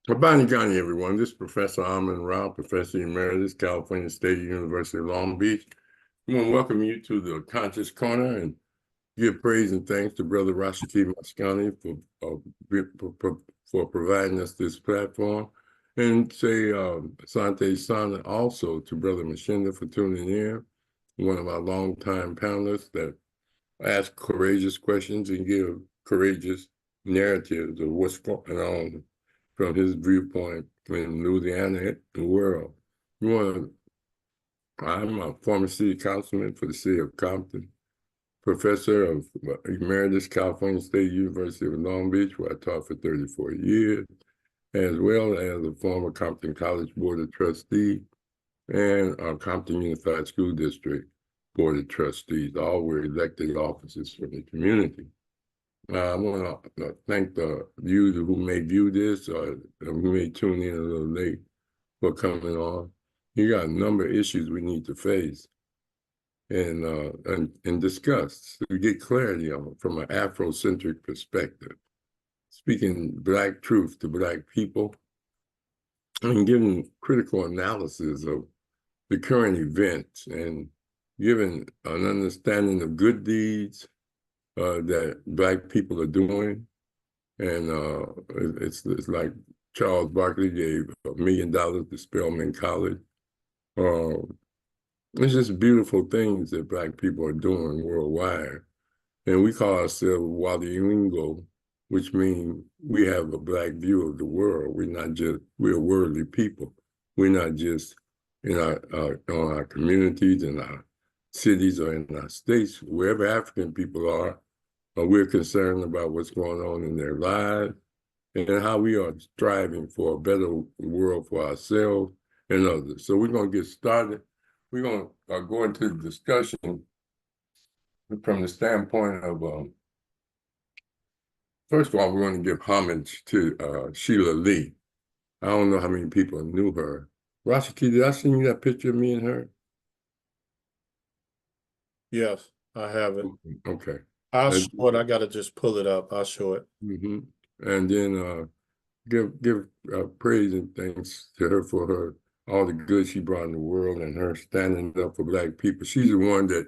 Abani Ghani, everyone. This is Professor Amen Rahh, Professor Emeritus, California State University of Long Beach. I want to welcome you to the Conscious Corner and give praise and thanks to Brother Rashaki Maskani for providing us this platform. And say Asante Sana also to Brother Mshinda for tuning in, one of our longtime panelists that ask courageous questions and give courageous narratives of what's going on from his viewpoint in Louisiana and the world. I'm a former city councilman for the city of Compton, professor of Emeritus, California State University of Long Beach, where I taught for 34 years, as well as a former Compton College Board of Trustees and Compton Unified School District Board of Trustees. All were elected offices for the community. I want to thank the viewers who may view this or who may tune in a little late for coming on. You got a number of issues we need to face and discuss to get clarity on from an Afrocentric perspective, speaking Black truth to Black people and giving critical analysis of the current events and giving an understanding of good deeds that Black people are doing. And it's like Charles Barkley gave $1 million to Spelman College. It's just beautiful things that Black people are doing worldwide. And we call ourselves Waliungo, which means we have a Black view of the world. We're worldly people. We're not just in our communities, in our cities, or in our states. Wherever African people are, we're concerned about what's going on in their lives and how we are striving for a better world for ourselves and others. So we're going to get started. We're going to go into the discussion from the standpoint of, first of all, we're going to give homage to Sheila Lee. I don't know how many people knew her. Rashaki, did I send you that picture of me and her? Yes, I have it. Okay. I'll show it. I got to just pull it up. I'll show it. Mm-hmm. And then give praise and thanks to her for all the good she brought in the world and her standing up for Black people. She's the one that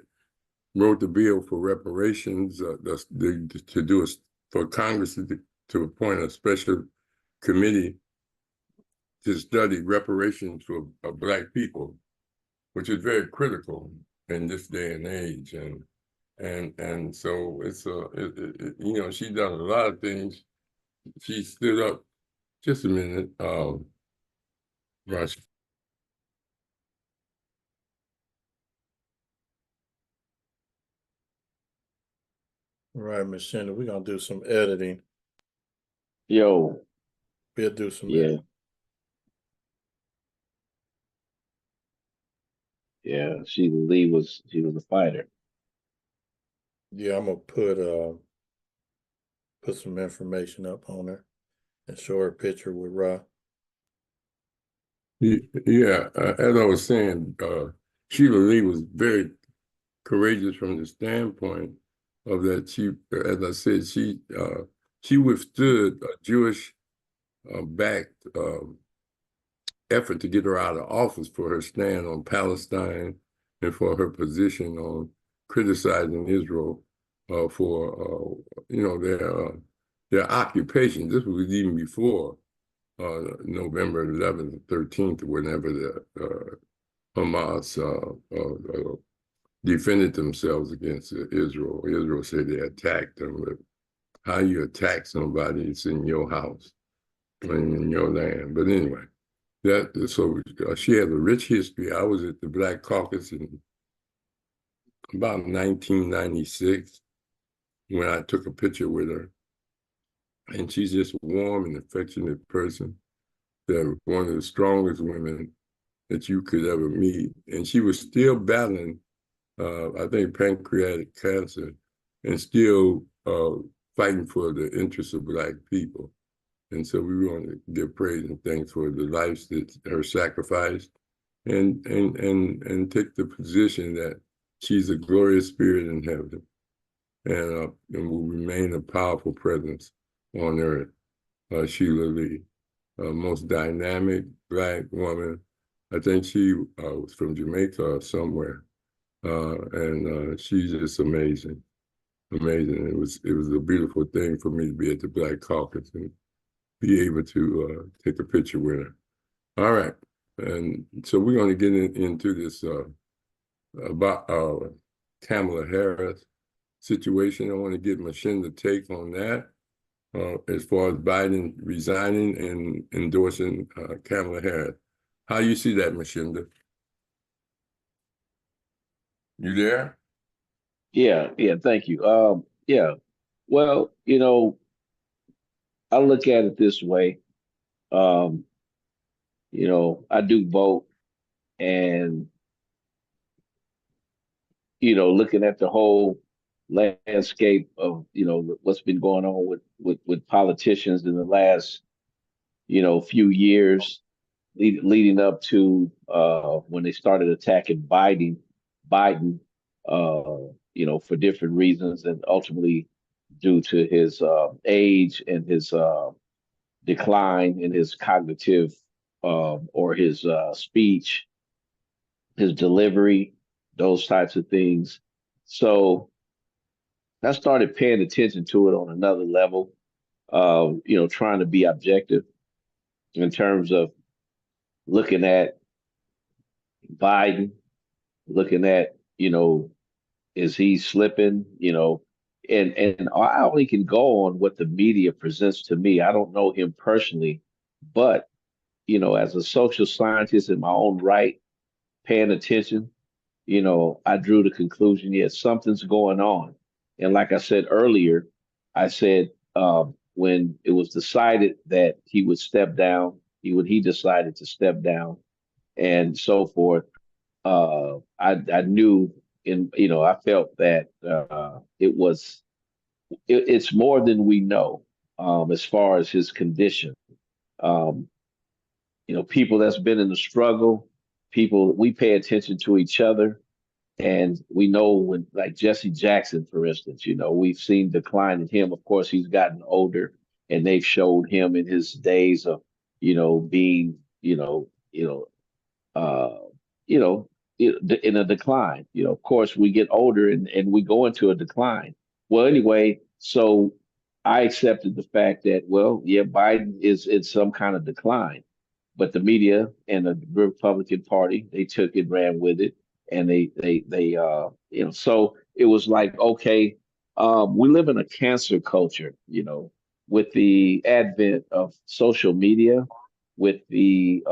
wrote the bill for reparations for Congress to appoint a special committee to study reparations for Black people, which is very critical in this day and age. And so it's she's done a lot of things. She stood up. Just a minute, Rush. All right, Mshinda, we're gonna do some editing. Yo. We'll do some editing. Yeah, she was a fighter. Yeah, I'm gonna put some information up on her and show her a picture with Ra. Yeah, as I was saying, Sheila Lee was very courageous from the standpoint of that she, as I said, she withstood a Jewish backed effort to get her out of office for her stand on Palestine and for her position on criticizing Israel for their occupation. This was even before November 11th, 13th, whenever the Hamas defended themselves against Israel. Israel said they attacked them. But how you attack somebody, it's in your house, in your land. But anyway, she has a rich history. I was at the Black Caucus in about 1996 when I took a picture with her. And she's just a warm and affectionate person. That one of the strongest women that you could ever meet. And she was still battling, I think, pancreatic cancer and still fighting for the interests of Black people. And so we want to give praise and thanks for the lives that her sacrificed and take the position that she's a glorious spirit in heaven and will remain a powerful presence on earth, Sheila Lee. most dynamic Black woman. I think she was from Jamaica or somewhere, and she's just amazing, amazing. It was a beautiful thing for me to be at the Black Caucus and be able to take a picture with her. All right, and so we're going to get into this about Kamala Harris situation. I want to get Mshinda take on that. As far as Biden resigning and endorsing Kamala Harris. How you see that, Mshinda? You there? Yeah, thank you. Yeah. Well, I look at it this way. Um, I do vote, and looking at the whole landscape of, what's been going on with politicians in the last, few years leading up to when they started attacking Biden, for different reasons, and ultimately due to his age and his decline in his cognitive or his speech, his delivery, those types of things. So I started paying attention to it on another level, trying to be objective in terms of looking at Biden, looking at, is he slipping, and I only can go on what the media presents to me. I don't know him personally, but, as a social scientist in my own right, paying attention, I drew the conclusion, yes, something's going on. And like I said earlier, I said when it was decided that he would step down, he decided to step down and so forth. I knew I felt that it's more than we know as far as his condition. Um, people that's been in the struggle, people we pay attention to each other. And we know when, like Jesse Jackson, for instance, we've seen decline in him. Of course, he's gotten older, and they've showed him in his days of, being, uh, you know, in a decline. Of course, we get older and we go into a decline. Well, anyway, so I accepted the fact that, well, yeah, Biden is in some kind of decline, but the media and the Republican Party, they took it, ran with it, and so it was like, okay, we live in a cancer culture, with the advent of social media, with the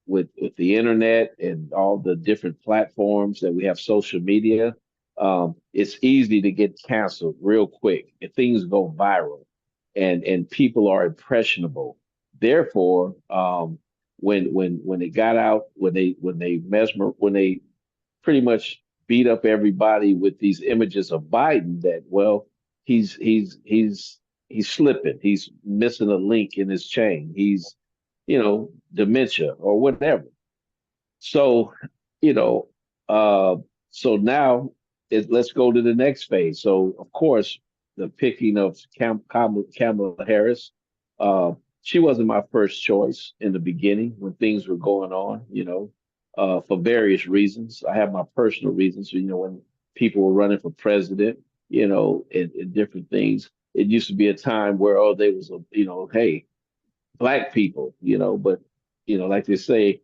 with the internet and all the different platforms that we have social media. It's easy to get canceled real quick, and things go viral, and people are impressionable. Therefore, when it got out, when they pretty much beat up everybody with these images of Biden, that, well, he's slipping, he's missing a link in his chain, he's, dementia or whatever. So, you know, uh, so now let's go to the next phase. So, of course, the picking of Kamala Harris, uh, she wasn't my first choice in the beginning when things were going on, for various reasons. I have my personal reasons, when people were running for president, and different things. It used to be a time where, oh, there was hey, black people, but, like they say,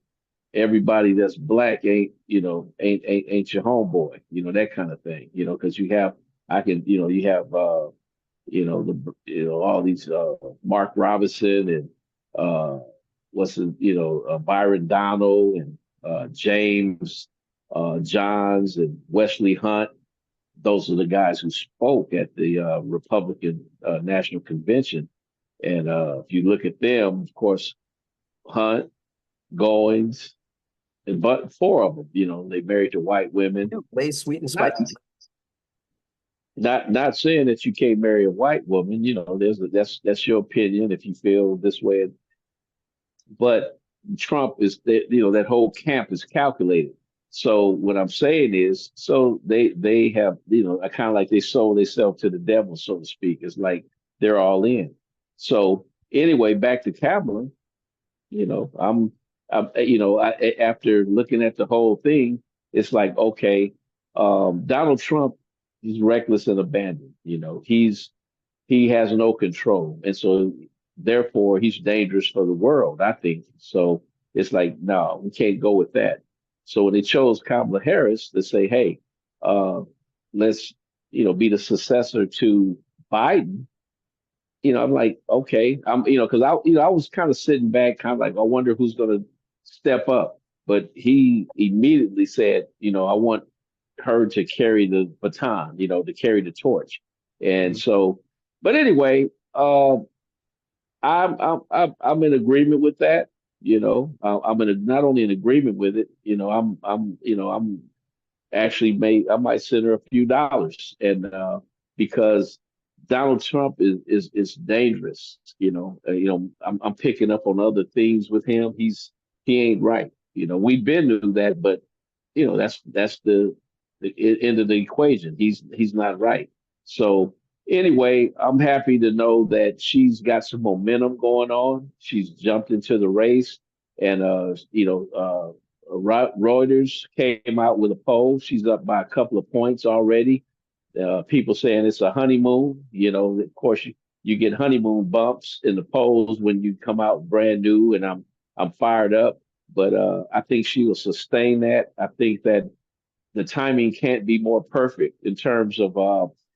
everybody that's black ain't your homeboy, that kind of thing, because you have all these Mark Robinson and Byron Donald and James Johns and Wesley Hunt. Those are the guys who spoke at the Republican National Convention. And if you look at them, of course, Hunt, Goings, and but four of them, they married to white women. Way sweet and Not spicy. not saying that you can't marry a white woman. That's your opinion if you feel this way. But Trump is that that whole camp is calculated. So what I'm saying is, so they have I kind of like they sold themselves to the devil, so to speak. It's like they're all in. So anyway, back to Kamala. after looking at the whole thing, it's like, okay, Donald Trump, he's reckless and abandoned. He has no control, and so therefore he's dangerous for the world, I think. So it's like, no, we can't go with that. So when they chose Kamala Harris to say, hey, uh, let's be the successor to Biden, I'm like, okay, because I was kind of sitting back, kind of like, I wonder who's going to step up. But he immediately said, I want her to carry the baton, to carry the torch. And so, but anyway, I'm in agreement with that. I'm not only in agreement with it. I'm actually I might send her a few dollars, and because Donald Trump is dangerous. I'm picking up on other things with him. He ain't right. We've been through that, but that's the end of the equation. He's not right. So anyway, I'm happy to know that she's got some momentum going on. She's jumped into the race, and Reuters came out with a poll. She's up by a couple of points already. People saying it's a honeymoon. Of course, you get honeymoon bumps in the polls when you come out brand new, and I'm fired up. But I think she will sustain that. I think that the timing can't be more perfect in terms of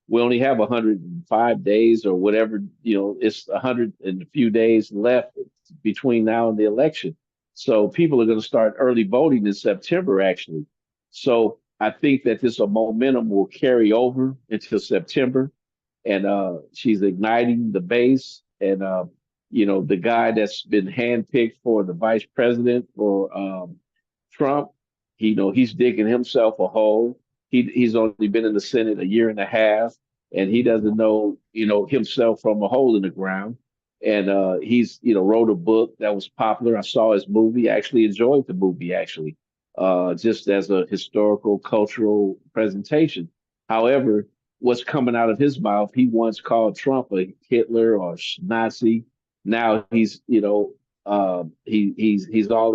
we only have 105 days or whatever. It's 100 and a few days left between now and the election. So people are going to start early voting in September, actually. So I think that this momentum will carry over until September, and she's igniting the base. And the guy that's been handpicked for the vice president for Trump, he's digging himself a hole. He's only been in the Senate a year and a half, and he doesn't know himself from a hole in the ground. And he's wrote a book that was popular. I saw his movie. I actually enjoyed the movie, actually, just as a historical cultural presentation. However, what's coming out of his mouth, he once called Trump a Hitler or Nazi. Now he's all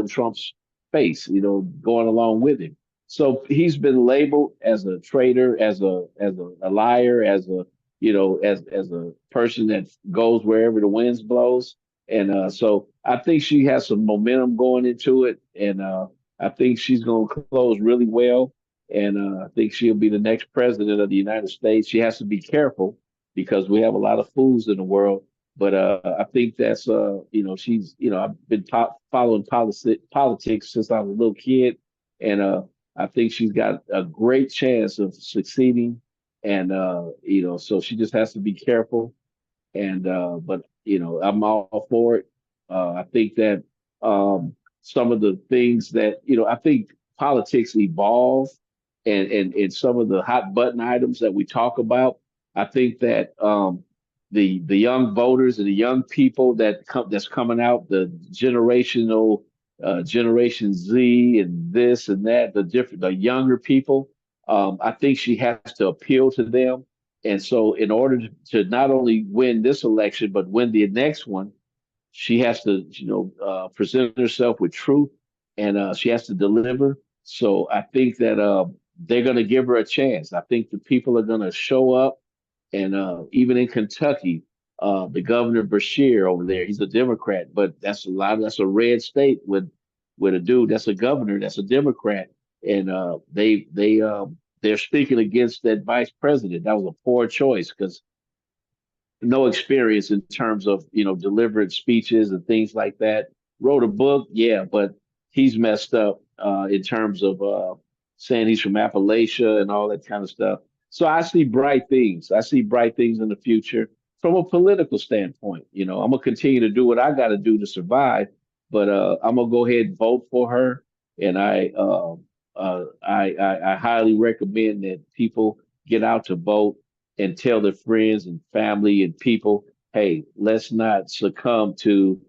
in Trump's face, going along with him. So he's been labeled as a traitor, as a liar, as a person that goes wherever the winds blows. And so I think she has some momentum going into it, and I think she's going to close really well. And I think she'll be the next president of the United States. She has to be careful because we have a lot of fools in the world. But I think that's she's I've been following politics since I was a little kid, and I think she's got a great chance of succeeding. And so she just has to be careful. And but I'm all for it. I think that some of the things that I think politics evolve, and some of the hot button items that we talk about. I think that the young voters and the young people that's coming out, the Generation Z and this and that, the younger people. I think she has to appeal to them, and so in order to not only win this election but win the next one, she has to present herself with truth, and she has to deliver. So I think that they're going to give her a chance. I think the people are going to show up, and even in Kentucky, the governor Bashir over there, he's a Democrat, but that's a red state with a dude that's a governor that's a Democrat, and they're speaking against that vice president. That was a poor choice because no experience in terms of delivering speeches and things like that. Wrote a book, yeah, but he's messed up in terms of saying he's from Appalachia and all that kind of stuff. So I see bright things. I see bright things in the future from a political standpoint. I'm gonna continue to do what I got to do to survive, but I'm gonna go ahead and vote for her, and I highly recommend that people get out to vote and tell their friends and family and people, hey, let's not succumb to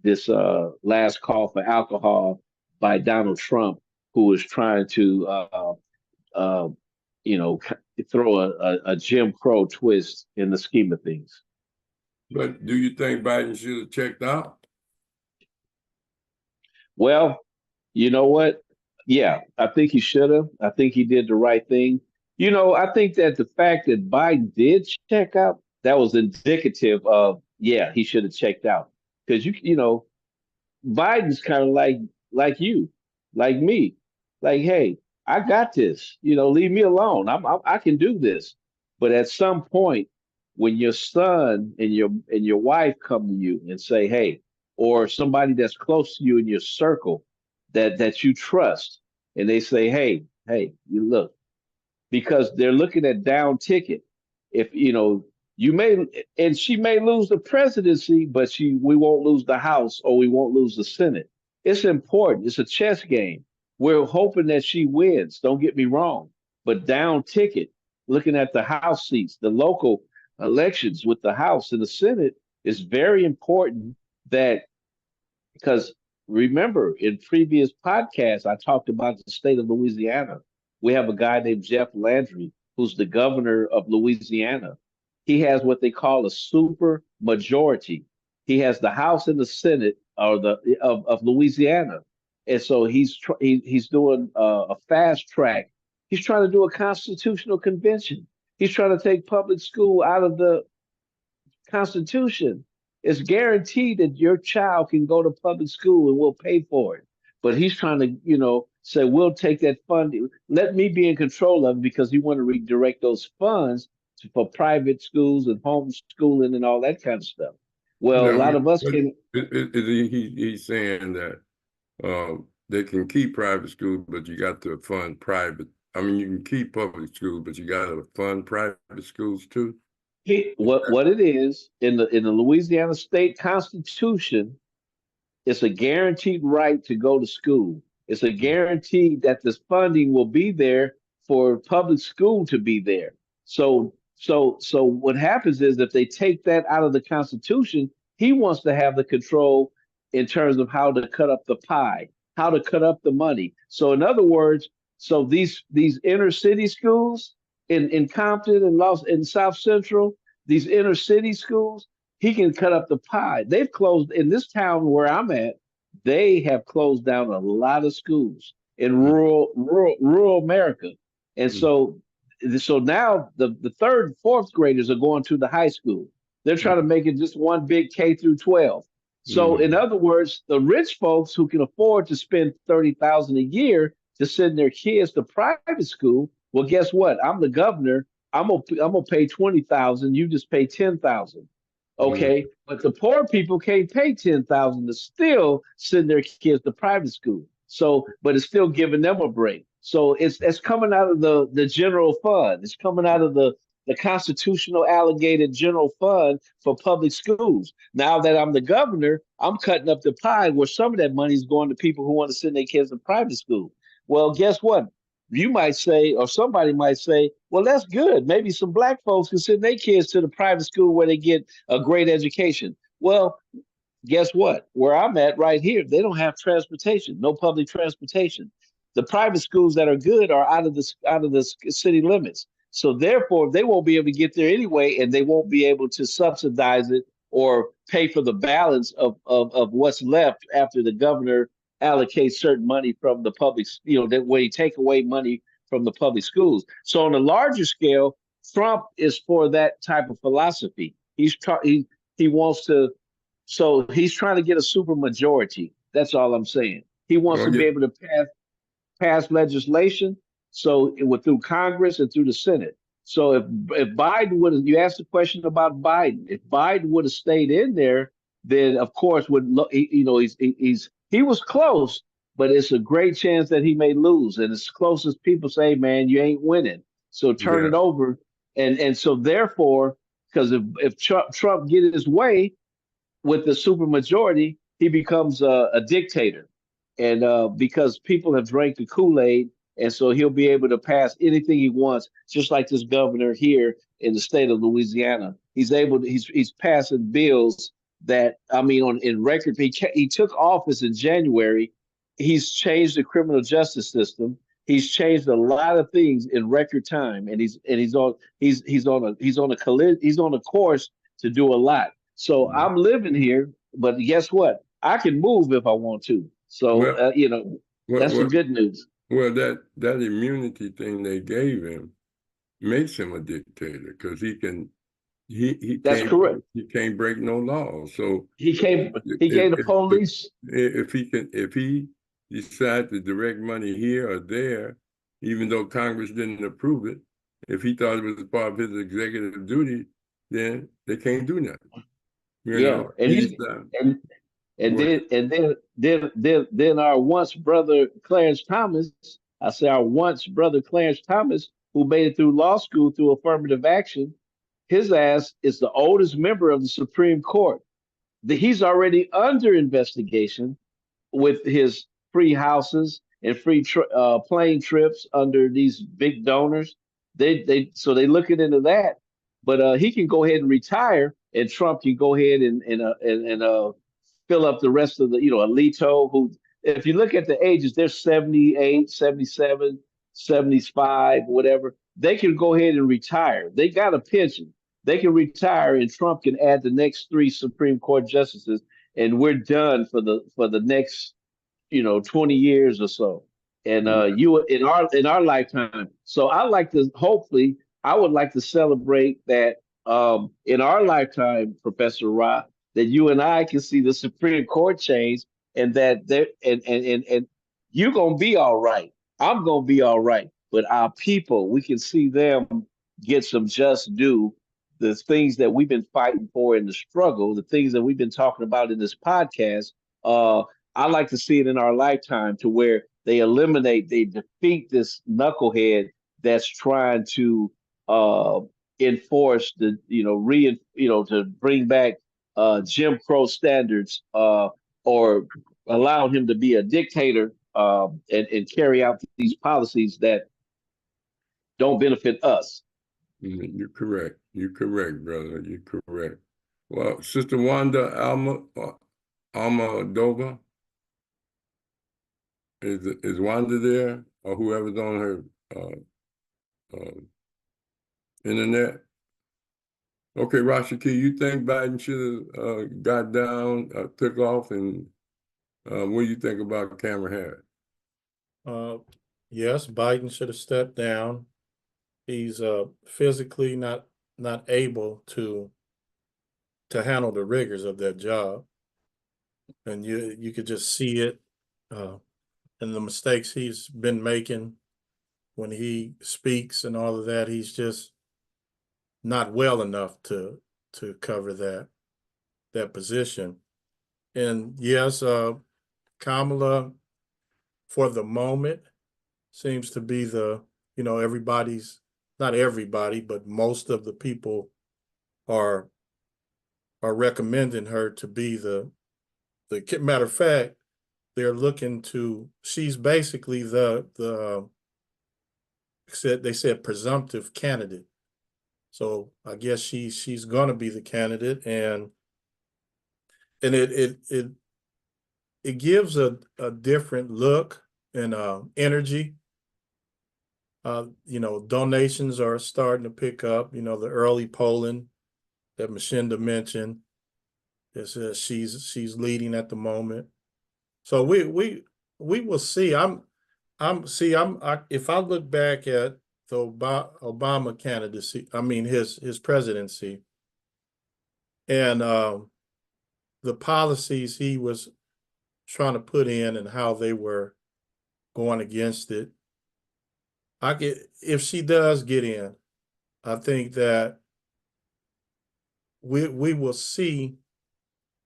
this last call for alcohol by Donald Trump, who is trying to, uh, throw a Jim Crow twist in the scheme of things. But do you think Biden should have checked out? Well, you know what? Yeah, I think he should have. I think he did the right thing. I think that the fact that Biden did check out, that was indicative of, yeah, he should have checked out. Because Biden's kind of like you, like me. Like, hey, I got this. Leave me alone. I can do this. But at some point, when your son and your wife come to you and say, hey, or somebody that's close to you in your circle that you trust, and they say, hey, you look, because they're looking at down ticket. If you may, and she may lose the presidency, but we won't lose the House or we won't lose the Senate. It's important. It's a chess game. We're hoping that she wins. Don't get me wrong, but down ticket, looking at the House seats, the local elections with the House and the Senate is very important. That because remember, in previous podcasts, I talked about the state of Louisiana. We have a guy named Jeff Landry, who's the governor of Louisiana. He has what they call a super majority. He has the House and the Senate of Louisiana, and so he's doing a fast track. He's trying to do a constitutional convention. He's trying to take public school out of the Constitution. It's guaranteed that your child can go to public school and we'll pay for it. But he's trying to, say we'll take that funding. Let me be in control of it because he want to redirect those funds for private schools and homeschooling and all that kind of stuff. Well, a Now, lot of us can. he's saying that they can keep private schools, but you got to fund private. I mean, you can keep public schools, but you got to fund private schools too. What it is in the Louisiana state constitution, it's a guaranteed right to go to school. It's a guarantee that this funding will be there for public school to be there. So what happens is if they take that out of the Constitution, he wants to have the control in terms of how to cut up the pie, how to cut up the money. So in other words, so these inner city schools in Compton and in South Central, these inner city schools, he can cut up the pie. They've closed in this town where I'm at. They have closed down a lot of schools in rural America, and so now the third, fourth graders are going to the high school. They're trying to make it just one big K through 12. So in other words, the rich folks who can afford to spend 30,000 a year to send their kids to private school, well, guess what? I'm the governor. I'm gonna pay 20,000. You just pay 10,000. Okay, but the poor people can't pay 10,000 to still send their kids to private school. So, but it's still giving them a break. So it's coming out of the general fund. It's coming out of the constitutional allocated general fund for public schools. Now that I'm the governor, I'm cutting up the pie where some of that money is going to people who want to send their kids to private school. Well, guess what? You might say, or somebody might say, well, that's good. Maybe some black folks can send their kids to the private school where they get a great education. Well, guess what? Where I'm at right here, they don't have transportation, no public transportation. The private schools that are good are out of the city limits. So therefore, they won't be able to get there anyway, and they won't be able to subsidize it or pay for the balance of what's left after the governor allocates certain money from the public, that way you take away money from the public schools. So on a larger scale, Trump is for that type of philosophy. He wants to, so he's trying to get a super majority. That's all I'm saying. He wants to be able to pass legislation, so it would through Congress and through the Senate. So if Biden would have, you asked the question about Biden. If Biden would have stayed in there, then of course he was close, but it's a great chance that he may lose. And it's close as people say, man, you ain't winning. So turn it over. And so therefore, because if Trump get his way with the supermajority, he becomes a dictator. And because people have drank the Kool-Aid, and so he'll be able to pass anything he wants, just like this governor here in the state of Louisiana. He's passing bills that, I mean, in record. He took office in January. He's changed the criminal justice system. He's changed a lot of things in record time, and he's on a course to do a lot. So I'm living here, but guess what? I can move if I want to. So, Well, that's the well, good news. well, that immunity thing they gave him makes him a dictator because he That's can't correct. he can't break no laws. So He came, he if gave the police. if he decide to direct money here or there, even though Congress didn't approve it, if he thought it was part of his executive duty, then they can't do nothing. You Yeah. know, And he's and go ahead. then our once brother Clarence Thomas, I say our once brother Clarence Thomas, who made it through law school through affirmative action, his ass is the oldest member of the Supreme Court. He's already under investigation with his free houses and free plane trips under these big donors. They looking into that, but he can go ahead and retire, and Trump can go ahead and fill up the rest of the Alito, who, if you look at the ages, they're 78, 77, 75, whatever. They can go ahead and retire. They got a pension. They can retire, and Trump can add the next three Supreme Court justices, and we're done for the next 20 years or so. And you in our lifetime. So I would like to celebrate that in our lifetime, Professor Ra, that you and I can see the Supreme Court change, and that there and you're gonna be all right. I'm gonna be all right. But our people, we can see them get some just due. The things that we've been fighting for in the struggle, the things that we've been talking about in this podcast, uh, I like to see it in our lifetime, to where they defeat this knucklehead that's trying to uh, enforce to bring back Jim Crow standards, or allow him to be a dictator, and carry out these policies that don't benefit us. You're correct. You're correct, brother. You're correct. Well, Sister Wanda Almadova, is Wanda there, or whoever's on her uh, internet? Okay, Rashaki, you think Biden should have got down, took off, and what do you think about Kamala Harris? Yes, Biden should have stepped down. He's physically not able to handle the rigors of that job, and you could just see it in the mistakes he's been making when he speaks and all of that. He's just not well enough to cover that position. And yes, Kamala, for the moment, seems to be everybody's, not everybody, but most of the people are recommending her to be the matter of fact, they're looking to, she's basically they said presumptive candidate. So I guess she's gonna be the candidate, and it gives a different look and energy. Donations are starting to pick up. The early polling that Mshinda mentioned, it says she's leading at the moment. So we will see. If I look back at the Obama candidacy, I mean his presidency, and the policies he was trying to put in and how they were going against it. If she does get in, I think that we will see,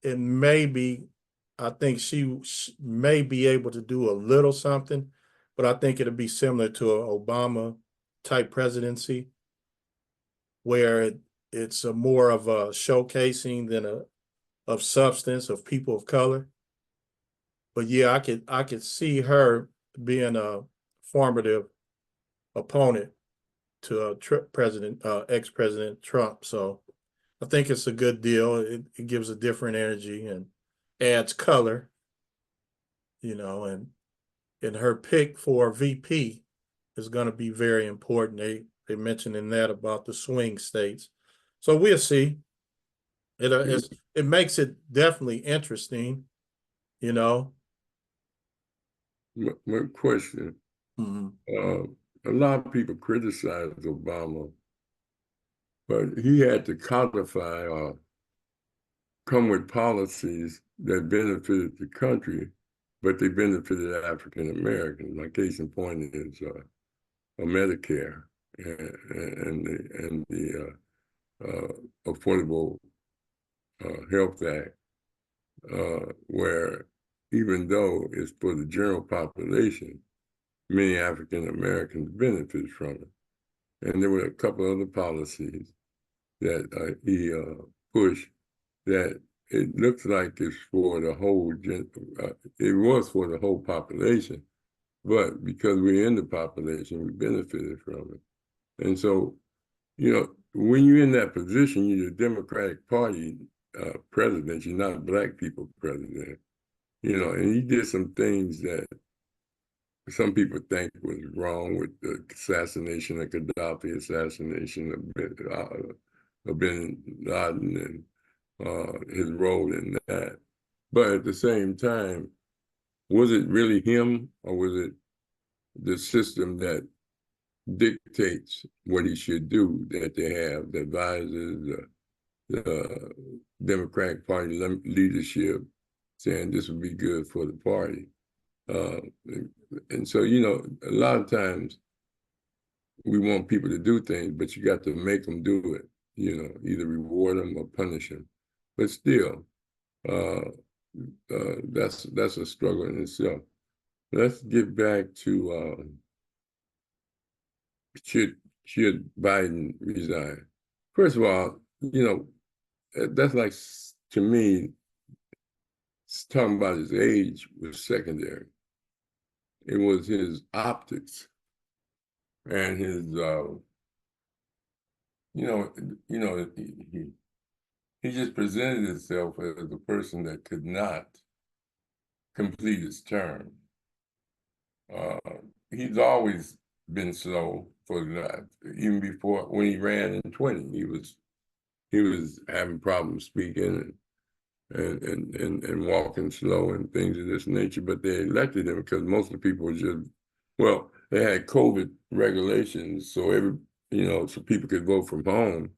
and maybe I think she may be able to do a little something, but I think it'll be similar to an Obama type presidency, where it's a more of a showcasing than of substance of people of color. But yeah, I could see her being a formative opponent to ex-President Trump. So I think it's a good deal. It gives a different energy and adds color, and her pick for VP is going to be very important. They mentioned in that about the swing states. So we'll see. It makes it definitely interesting, you know. my question, Mhm. a lot of people criticize Obama, but he had to codify or come with policies that benefited the country, but they benefited African Americans. My case in point is Medicare and the Affordable Health Act, where even though it's for the general population, many African Americans benefit from it. And there were a couple other policies that he pushed that it looks like it's for the whole, it was for the whole population, but because we're in the population, we benefited from it. And so, when you're in that position, you're the Democratic Party president, you're not Black people president, and he did some things that some people think was wrong with the assassination of Gaddafi, assassination of bin Laden, and his role in that. But at the same time, was it really him, or was it the system that dictates what he should do, that they have, the advisors, the Democratic Party leadership saying this would be good for the party? And so, a lot of times we want people to do things, but you got to make them do it, either reward them or punish them. But still, that's a struggle in itself. Let's get back to should Biden resign? First of all, that's like, to me, talking about his age was secondary. It was his optics and his, he just presented himself as a person that could not complete his term. He's always been slow for that. Even before, when he ran in 20, he was having problems speaking and walking slow and things of this nature. But they elected him because most of the people were just, well, they had COVID regulations, so so people could vote from home.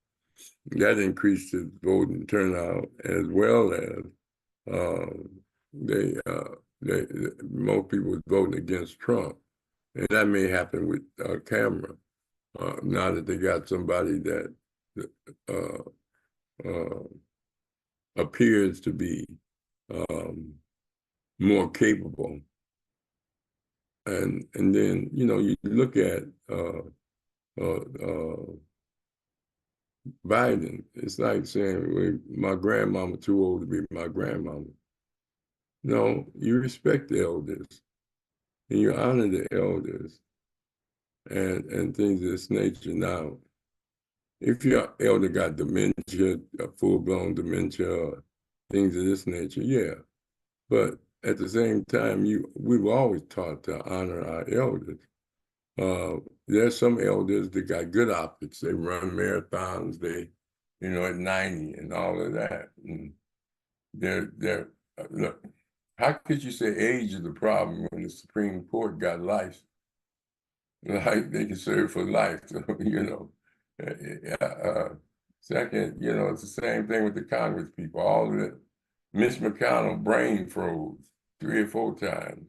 That increased his voting turnout, as well as most people were voting against Trump. And that may happen with Kamala, now that they got somebody that appears to be more capable. And then, you look at Biden, it's like saying, well, my grandmama too old to be my grandmama. No, you respect the elders and you honor the elders and things of this nature. Now, if your elder got dementia, full-blown dementia, or things of this nature, yeah. But at the same time, we were always taught to honor our elders. There's some elders that got good optics. They run marathons, at 90 and all of that. And look, how could you say age is the problem when the Supreme Court got life? Like, they can serve for life, Second, it's the same thing with the Congress people. All of it. Mitch McConnell brain froze 3 or 4 times.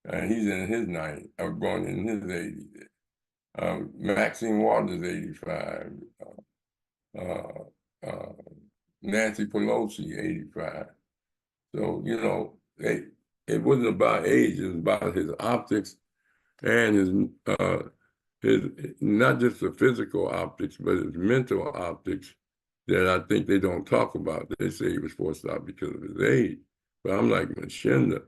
And he's in his 90s, or going in his 80s. Maxine Waters, 85. Nancy Pelosi, 85. So, it wasn't about age, it was about his optics and his not just the physical optics, but his mental optics that I think they don't talk about. They say he was forced out because of his age. But I'm like Mshinda,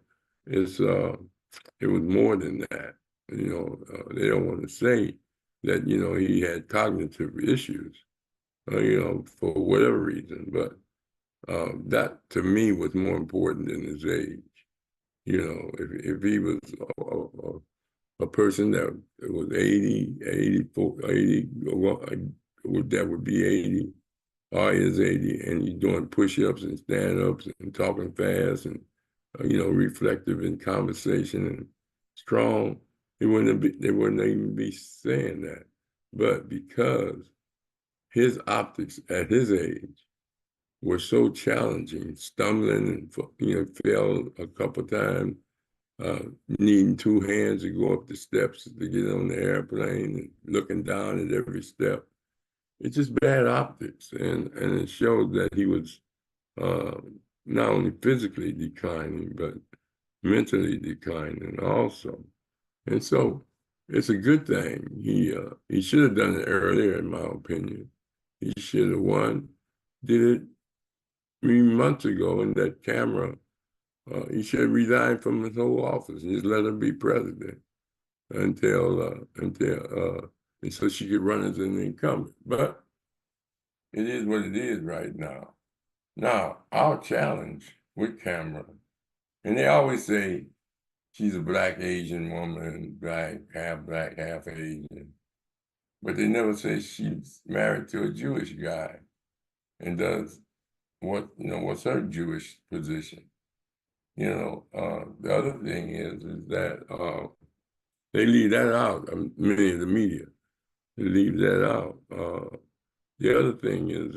it was more than that. They don't want to say that, he had cognitive issues, for whatever reason. But that, to me, was more important than his age. If he was a person that was 80, 84, 80, that would be 80, or is 80, and you're doing push-ups and stand-ups and talking fast and, reflective in conversation and strong, they wouldn't even be saying that. But because his optics at his age were so challenging, stumbling and fell a couple times, needing two hands to go up the steps to get on the airplane and looking down at every step. It's just bad optics, and it showed that he was not only physically declining, but mentally declining also. And so it's a good thing. He should have done it earlier, in my opinion. He should have did it 3 months ago in that camera. He should have resigned from his whole office and just let him be president until and so she could run as an incumbent. But it is what it is right now. Now, our challenge with Kamala, and they always say she's a Black Asian woman, black, half Asian, but they never say she's married to a Jewish guy and does what's her Jewish position. The other thing is that they leave that out. Many of the media, they leave that out. The other thing is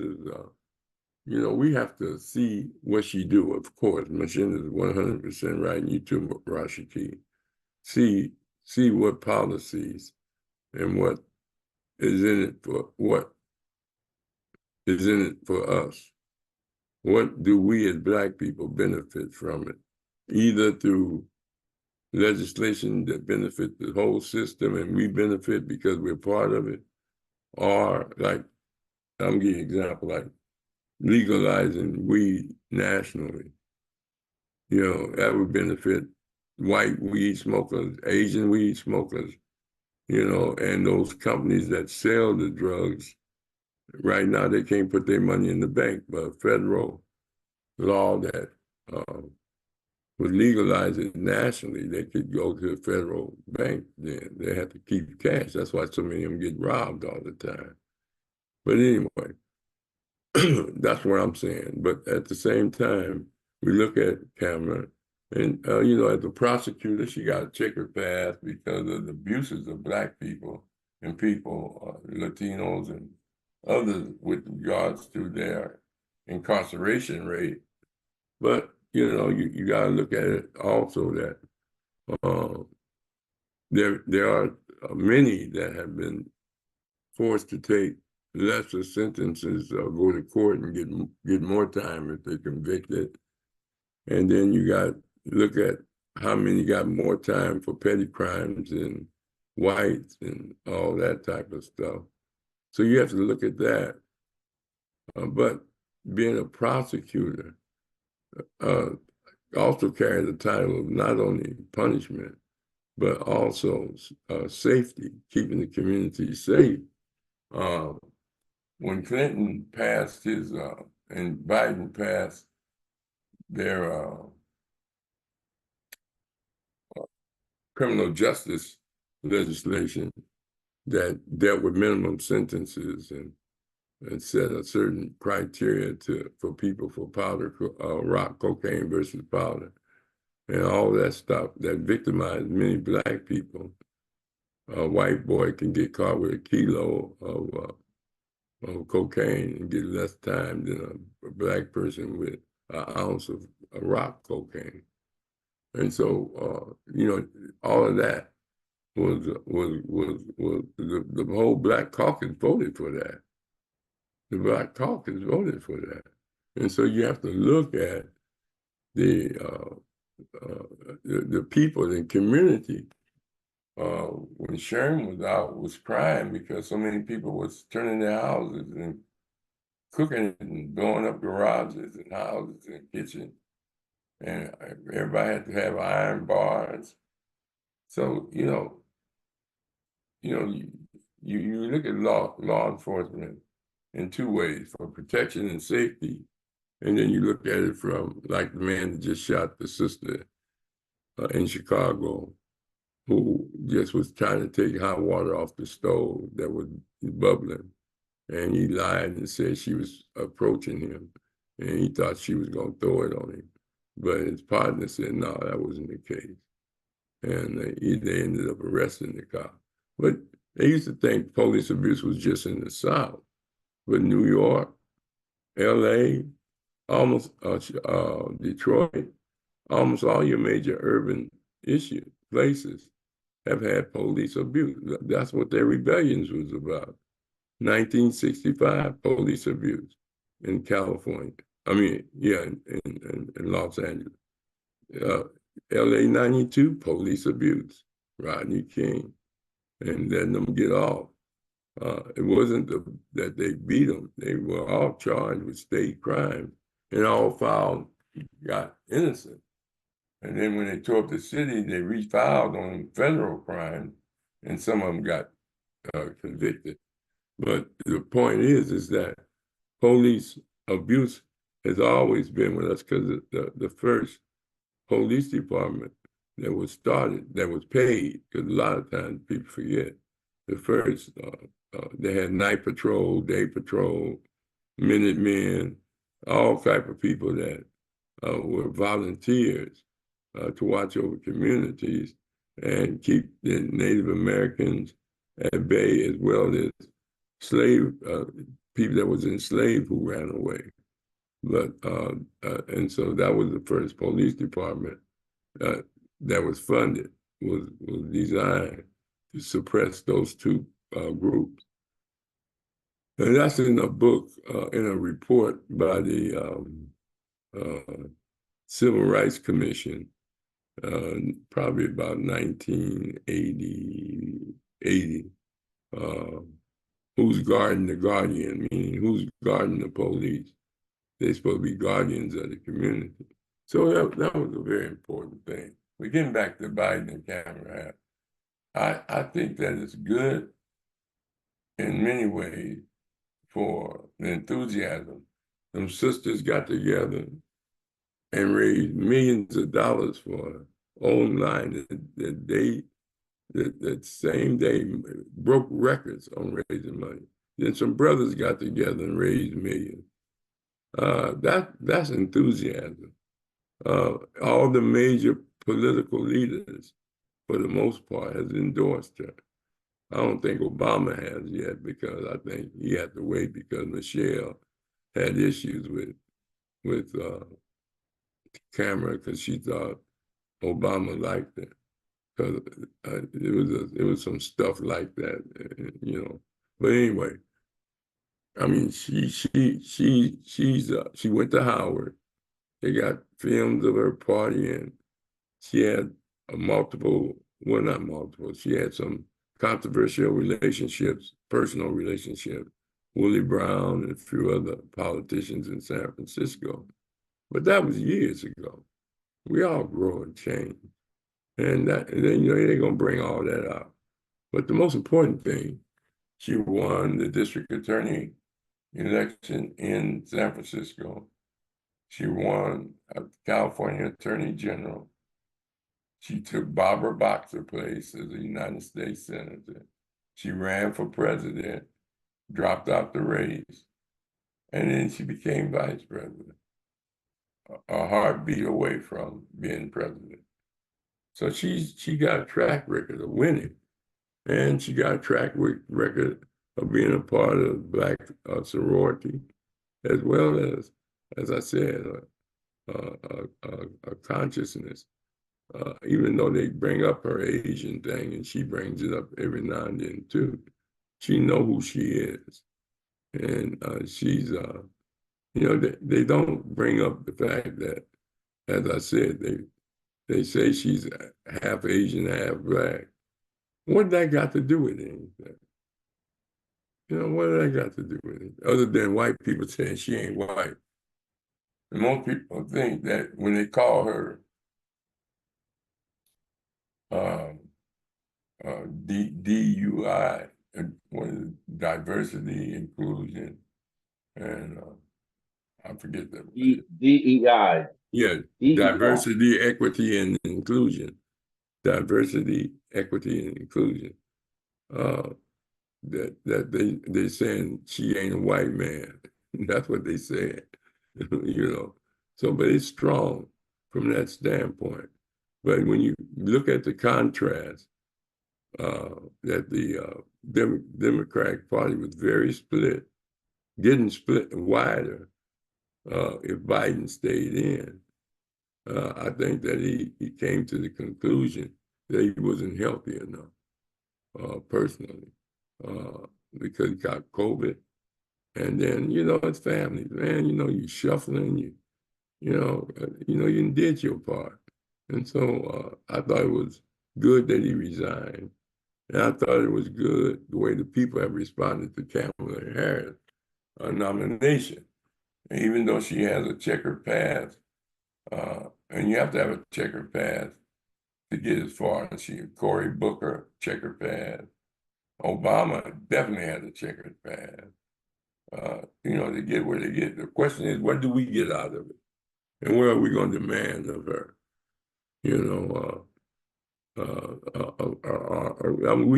we have to see what she do. Of course, Mshinda is 100% right, and you too, Rashaki. See what policies and what is in it for us. What do we as Black people benefit from it? Either through legislation that benefits the whole system and we benefit because we're part of it, or like, I'm giving an example, like legalizing weed nationally. That would benefit white weed smokers, Asian weed smokers, and those companies that sell the drugs. Right now, they can't put their money in the bank, but federal law that would legalize it nationally, they could go to the federal bank. Then they have to keep cash. That's why so many of them get robbed all the time. But anyway, that's what I'm saying. But at the same time, we look at Kamala, and as a prosecutor, she got a checkered past because of the abuses of Black people and people, Latinos and others, with regards to their incarceration rate. But you got to look at it also that there are many that have been forced to take lesser sentences or go to court and get more time if they're convicted. And then you got to look at how many got more time for petty crimes and whites and all that type of stuff. So you have to look at that. But being a prosecutor also carries the title of not only punishment, but also safety, keeping the community safe. When Clinton passed his, and Biden passed their criminal justice legislation that dealt with minimum sentences and set a certain criteria for people for powder, rock cocaine versus powder, and all that stuff that victimized many Black people. A white boy can get caught with a kilo of cocaine and get less time than a Black person with an ounce of rock cocaine. And so, all of that was the whole Black caucus voted for that. The Black caucus voted for that. And so you have to look at the people in the community. When Sherm was out, was crying because so many people was turning their houses and cooking it and blowing up garages and houses and kitchens. And everybody had to have iron bars. So, you look at law enforcement in two ways, for protection and safety. And then you look at it from, like the man that just shot the sister in Chicago, who just was trying to take hot water off the stove that was bubbling. And he lied and said she was approaching him, and he thought she was going to throw it on him. But his partner said, no, that wasn't the case. and they ended up arresting the cop. But they used to think police abuse was just in the South, but New York, L.A., almost Detroit, almost all your major urban places have had police abuse. That's what their rebellions was about. 1965, police abuse in California. I mean, yeah, in Los Angeles. LA 92, police abuse, Rodney King, and letting them get off. It wasn't that they beat them. They were all charged with state crimes and all found got innocent. And then when they tore up the city, they refiled on federal crimes, and some of them got convicted. But the point is that police abuse has always been with us, because the first police department that was started, that was paid, because a lot of times people forget, the first, they had night patrol, day patrol, Minutemen, all type of people that were volunteers to watch over communities and keep the Native Americans at bay, as well as slave people that was enslaved who ran away. But and so that was the first police department that was funded, was designed to suppress those two groups. And that's in a book, in a report by the Civil Rights Commission, probably about 1980. Who's guarding the guardian, meaning who's guarding the police? They're supposed to be guardians of the community. So that was a very important thing. We're getting back to Biden and Kamala Harris. I think that it's good in many ways for the enthusiasm. Them sisters got together and raised millions of dollars for online that same day broke records on raising money. Then some brothers got together and raised millions. That's enthusiasm. All the major political leaders, for the most part, has endorsed her. I don't think Obama has yet, because I think he had to wait, because Michelle had issues with Kamala, because she thought Obama liked it. Because it was some stuff like that, you know. But anyway, I mean, she went to Howard. They got films of her partying. She had not multiple. She had some controversial relationships, personal relationships, Willie Brown and a few other politicians in San Francisco. But that was years ago. We all grow and change. And then, they're going to bring all that out. But the most important thing, she won the district attorney election in San Francisco. She won a California attorney general. She took Barbara Boxer's place as a United States senator. She ran for president, dropped out the race, and then she became vice president, a heartbeat away from being president. So she got a track record of winning, and she got a track record of being a part of Black sorority, as well as I said, a consciousness. Even though they bring up her Asian thing, and she brings it up every now and then too, she know who she is, and she's they don't bring up the fact that, as I said, they say she's half Asian, half Black. What that got to do with anything? What did that got to do with it? Other than white people saying she ain't white. And most people think that when they call her DUI, diversity, inclusion, and I forget that. DEI. Yeah, DEI. diversity, equity, and inclusion. Diversity, equity, and inclusion. That they saying she ain't a white man. That's what they said. So, but it's strong from that standpoint. But when you look at the contrast, that the Democratic Party was very split, getting split wider if Biden stayed in. I think that he came to the conclusion that he wasn't healthy enough, personally, because he got COVID. And then, it's family, man, you shuffling, you did your part. And so I thought it was good that he resigned. And I thought it was good the way the people have responded to Kamala Harris' nomination. And even though she has a checkered past, and you have to have a checkered past to get as far as Cory Booker, checkered past. Obama definitely had a checkered past. To get where they get. The question is, what do we get out of it? And what are we going to demand of her? We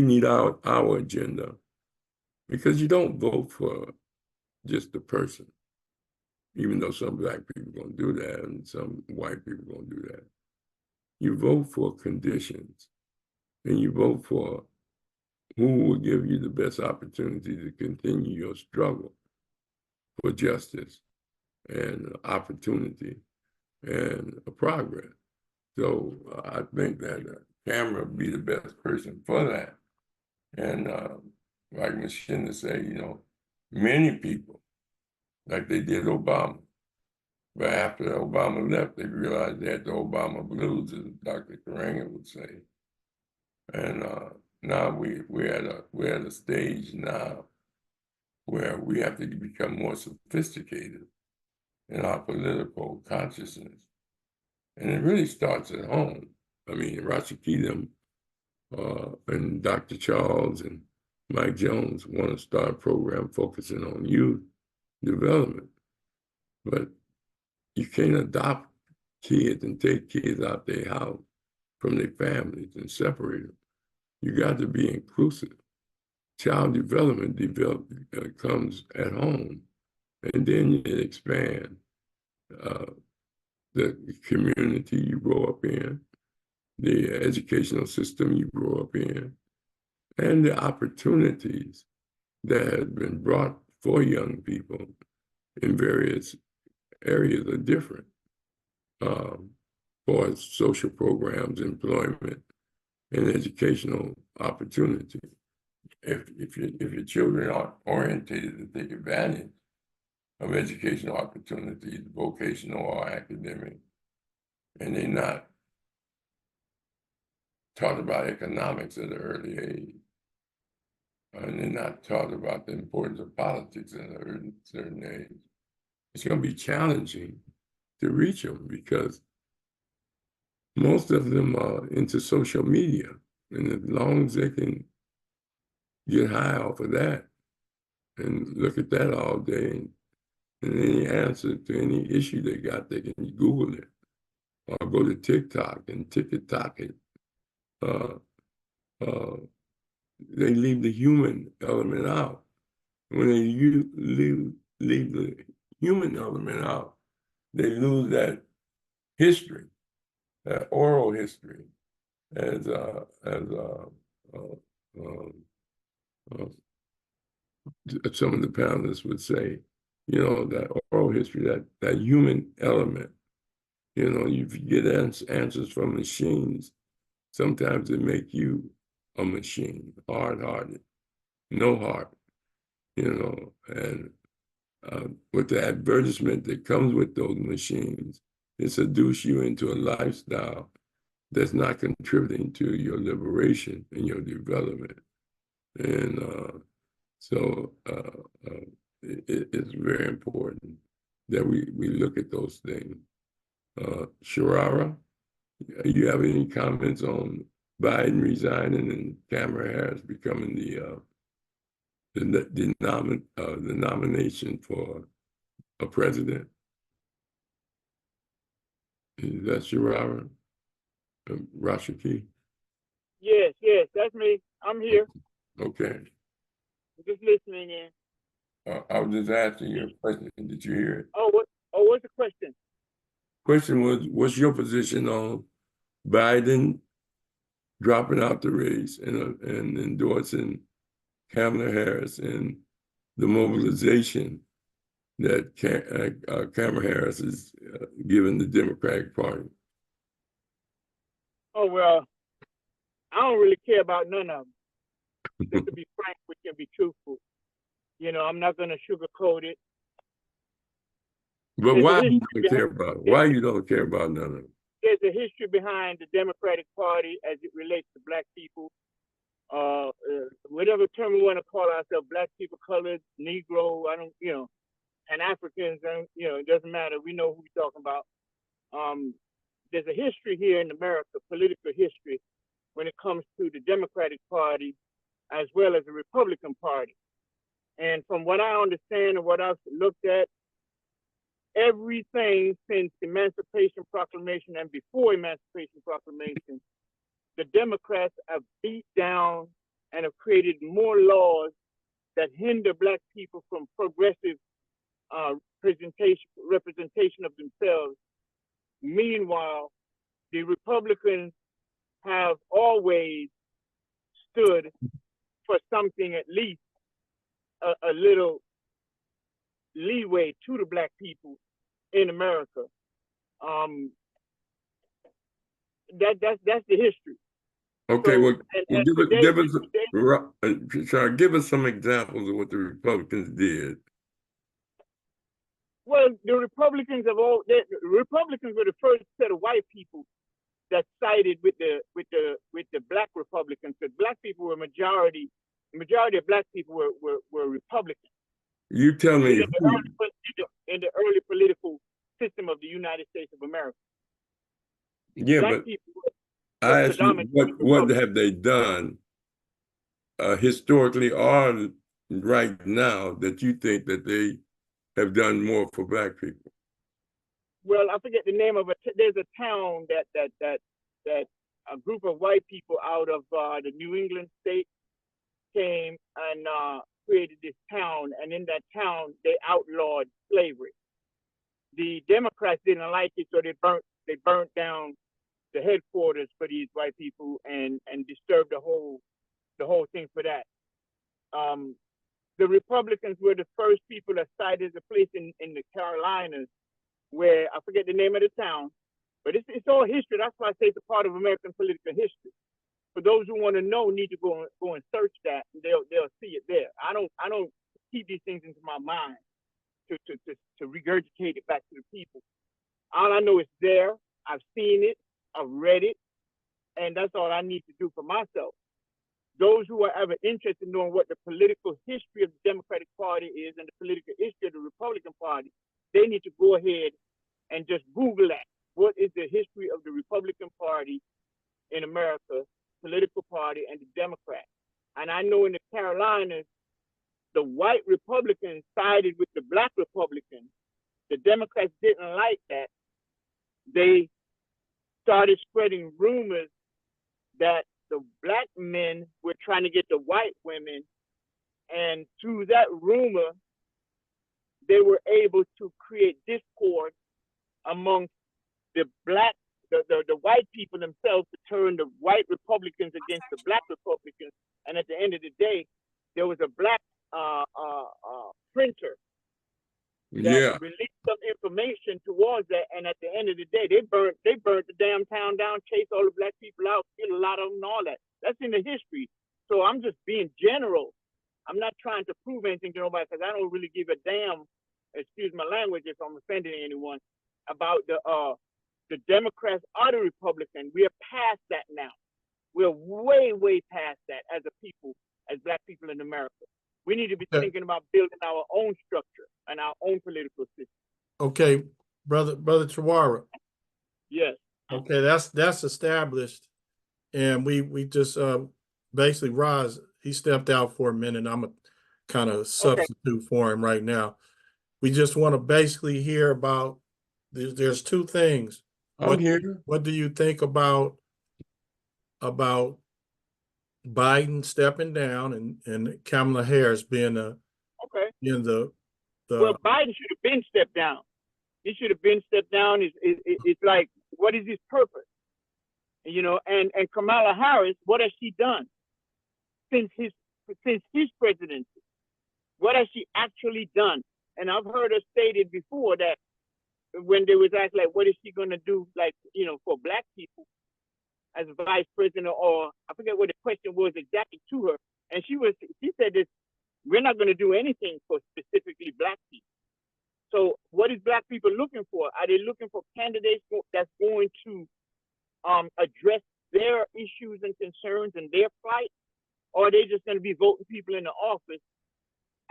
need our agenda, because you don't vote for just the person, even though some Black people are going to do that and some white people are going to do that. You vote for conditions, and you vote for who will give you the best opportunity to continue your struggle for justice and opportunity and progress. So I think that Kamala would be the best person for that. And like Mshinda said, many people, like they did Obama, but after Obama left, they realized they had the Obama blues, as Dr. Karanga would say. And now we're at a stage now where we have to become more sophisticated in our political consciousness. And it really starts at home. I mean, Rashaki and Dr. Charles and Mike Jones want to start a program focusing on youth development. But you can't adopt kids and take kids out their house from their families and separate them. You got to be inclusive. Child development comes at home, and then it expands. The community you grow up in, the educational system you grow up in, and the opportunities that have been brought for young people in various areas are different. For social programs, employment, and educational opportunity. If your children are orientated to take advantage of educational opportunities, vocational or academic, and they're not taught about economics at an early age, and they're not taught about the importance of politics at a certain age, it's going to be challenging to reach them, because most of them are into social media, and as long as they can get high off of that and look at that all day, and any answer to any issue they got, they can Google it or go to TikTok and TikTok it. They leave the human element out. When they leave the human element out, they lose that history, that oral history, as some of the panelists would say, that oral history, that human element. You get answers from machines. Sometimes they make you a machine, hard-hearted, no heart, and with the advertisement that comes with those machines, it seduces you into a lifestyle that's not contributing to your liberation and your development. And so it's very important that we look at those things. Sharara, you have any comments on Biden resigning and Kamala Harris becoming the nomination for a president? Is that Sharara? Rashaki? Yes, that's me. I'm here. Okay. Just listening in. I was just asking you a question. Did you hear it? What's the question? Question was, what's your position on Biden dropping out the race and endorsing Kamala Harris and the mobilization that Kamala Harris is giving the Democratic Party? Oh, well, I don't really care about none of them. Just to be frank, we can be truthful. You know, I'm not going to sugarcoat it. But There's why a you history don't care behind- about it? Why you don't care about none of them? There's a history behind the Democratic Party as it relates to black people. Whatever term we want to call ourselves, black people, colored, Negro, and Africans, it doesn't matter. We know who we're talking about. There's a history here in America, political history, when it comes to the Democratic Party as well as the Republican Party. And from what I understand and what I've looked at, everything since Emancipation Proclamation and before Emancipation Proclamation, the Democrats have beat down and have created more laws that hinder black people from progressive representation of themselves. Meanwhile, the Republicans have always stood for something, at least a little leeway to the black people in America. That's the history. Okay, So, well, and give us some examples of what the Republicans did. Well, the Republicans were the first set of white people that sided with the black Republicans. Because black people were majority. The majority of black people were Republicans. You tell me in the early political system of the United States of America. Yeah, black but people I asked you, what have they done historically or right now that you think that they have done more for black people? Well, I forget the name of it. There's a town that a group of white people out of the New England state came and created this town, and in that town they outlawed slavery. The Democrats didn't like it, so they burnt down the headquarters for these white people and disturbed the whole thing for that. The Republicans were the first people that cited a place in the Carolinas where, I forget the name of the town, but it's all history. That's why I say it's a part of American political history. For those who want to know, need to go and search that, and they'll see it there. I don't keep these things into my mind to regurgitate it back to the people. All I know is there. I've seen it. I've read it, and that's all I need to do for myself. Those who are ever interested in knowing what the political history of the Democratic Party is and the political history of the Republican Party, they need to go ahead and just Google that. What is the history of the Republican Party in America, political party, and the Democrats? And I know in the Carolinas, the white Republicans sided with the black Republicans. The Democrats didn't like that. They started spreading rumors that the black men were trying to get the white women, and through that rumor, they were able to create discord amongst the white people themselves to turn the white Republicans against the black Republicans. And at the end of the day, there was a black printer that released some information towards that, and at the end of the day, they burnt the damn town down, chased all the black people out, killed a lot of them, and all that. That's in the history. So I'm just being general. I'm not trying to prove anything to nobody because I don't really give a damn. Excuse my language if I'm offending anyone about the Democrats or the Republicans. We are past that now. We're way past that as a people, as black people in America. We need to be thinking about building our own structure and our own political system. Okay, brother Chawara. Yes. Okay, that's established, and we just basically Roz, he stepped out for a minute. I'm a kind of substitute for him right now. We just want to basically hear about. There's two things. I'm here. What do you think about Biden stepping down and Kamala Harris being the Well, Biden should have been stepped down. He should have been stepped down. It's like, what is his purpose? You know, and Kamala Harris, what has she done since his presidency? What has she actually done? And I've heard her stated before that when they was asked, like, what is she going to do, like, you know, for black people as vice president, or I forget what the question was exactly to her. And she said this, we're not going to do anything for specifically black people. So what is black people looking for? Are they looking for candidates that's going to address their issues and concerns and their plight? Or are they just going to be voting people in the office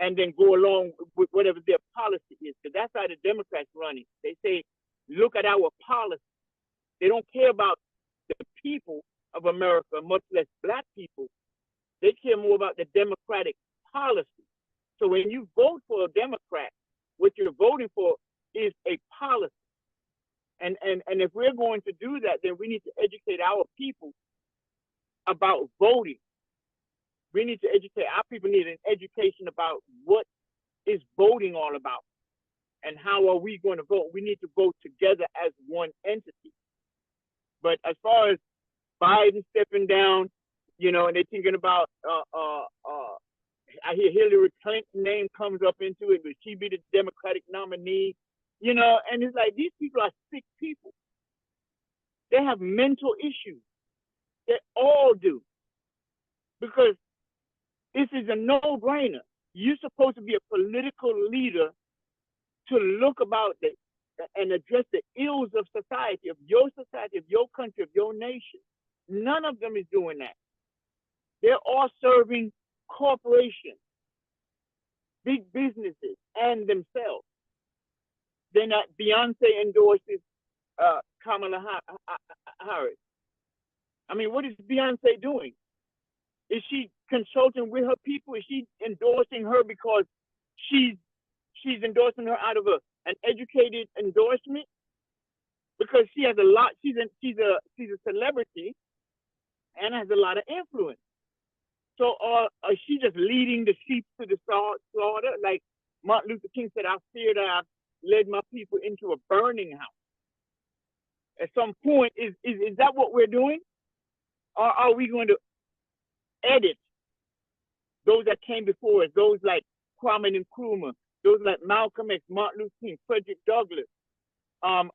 and then go along with whatever their policy is? Because that's how the Democrats run it. They say, look at our policy. They don't care about the people of America, much less black people. They care more about the Democratic policy. So when you vote for a Democrat, what you're voting for is a policy. And if we're going to do that, then we need to educate our people about voting. We need to educate, our people need an education about what is voting all about and how are we going to vote. We need to vote together as one entity. But as far as Biden stepping down, you know, and they're thinking about, I hear Hillary Clinton name comes up into it, would she be the Democratic nominee? You know, and it's like, these people are sick people. They have mental issues. They all do. Because this is a no-brainer. You're supposed to be a political leader to look about and address the ills of society, of your country, of your nation. None of them is doing that. They're all serving corporations, big businesses, and themselves. They're not. Beyonce endorses Kamala Harris. I mean, what is Beyonce doing? Is she consulting with her people? Is she endorsing her because she's endorsing her out of an educated endorsement? Because she has a lot. She's a celebrity and has a lot of influence. So, is she just leading the sheep to the slaughter? Like Martin Luther King said, "I fear that I've led my people into a burning house." At some point, is that what we're doing? Or are we going to edit those that came before us, those like Kwame Nkrumah, those like Malcolm X, Martin Luther King, Frederick Douglass, all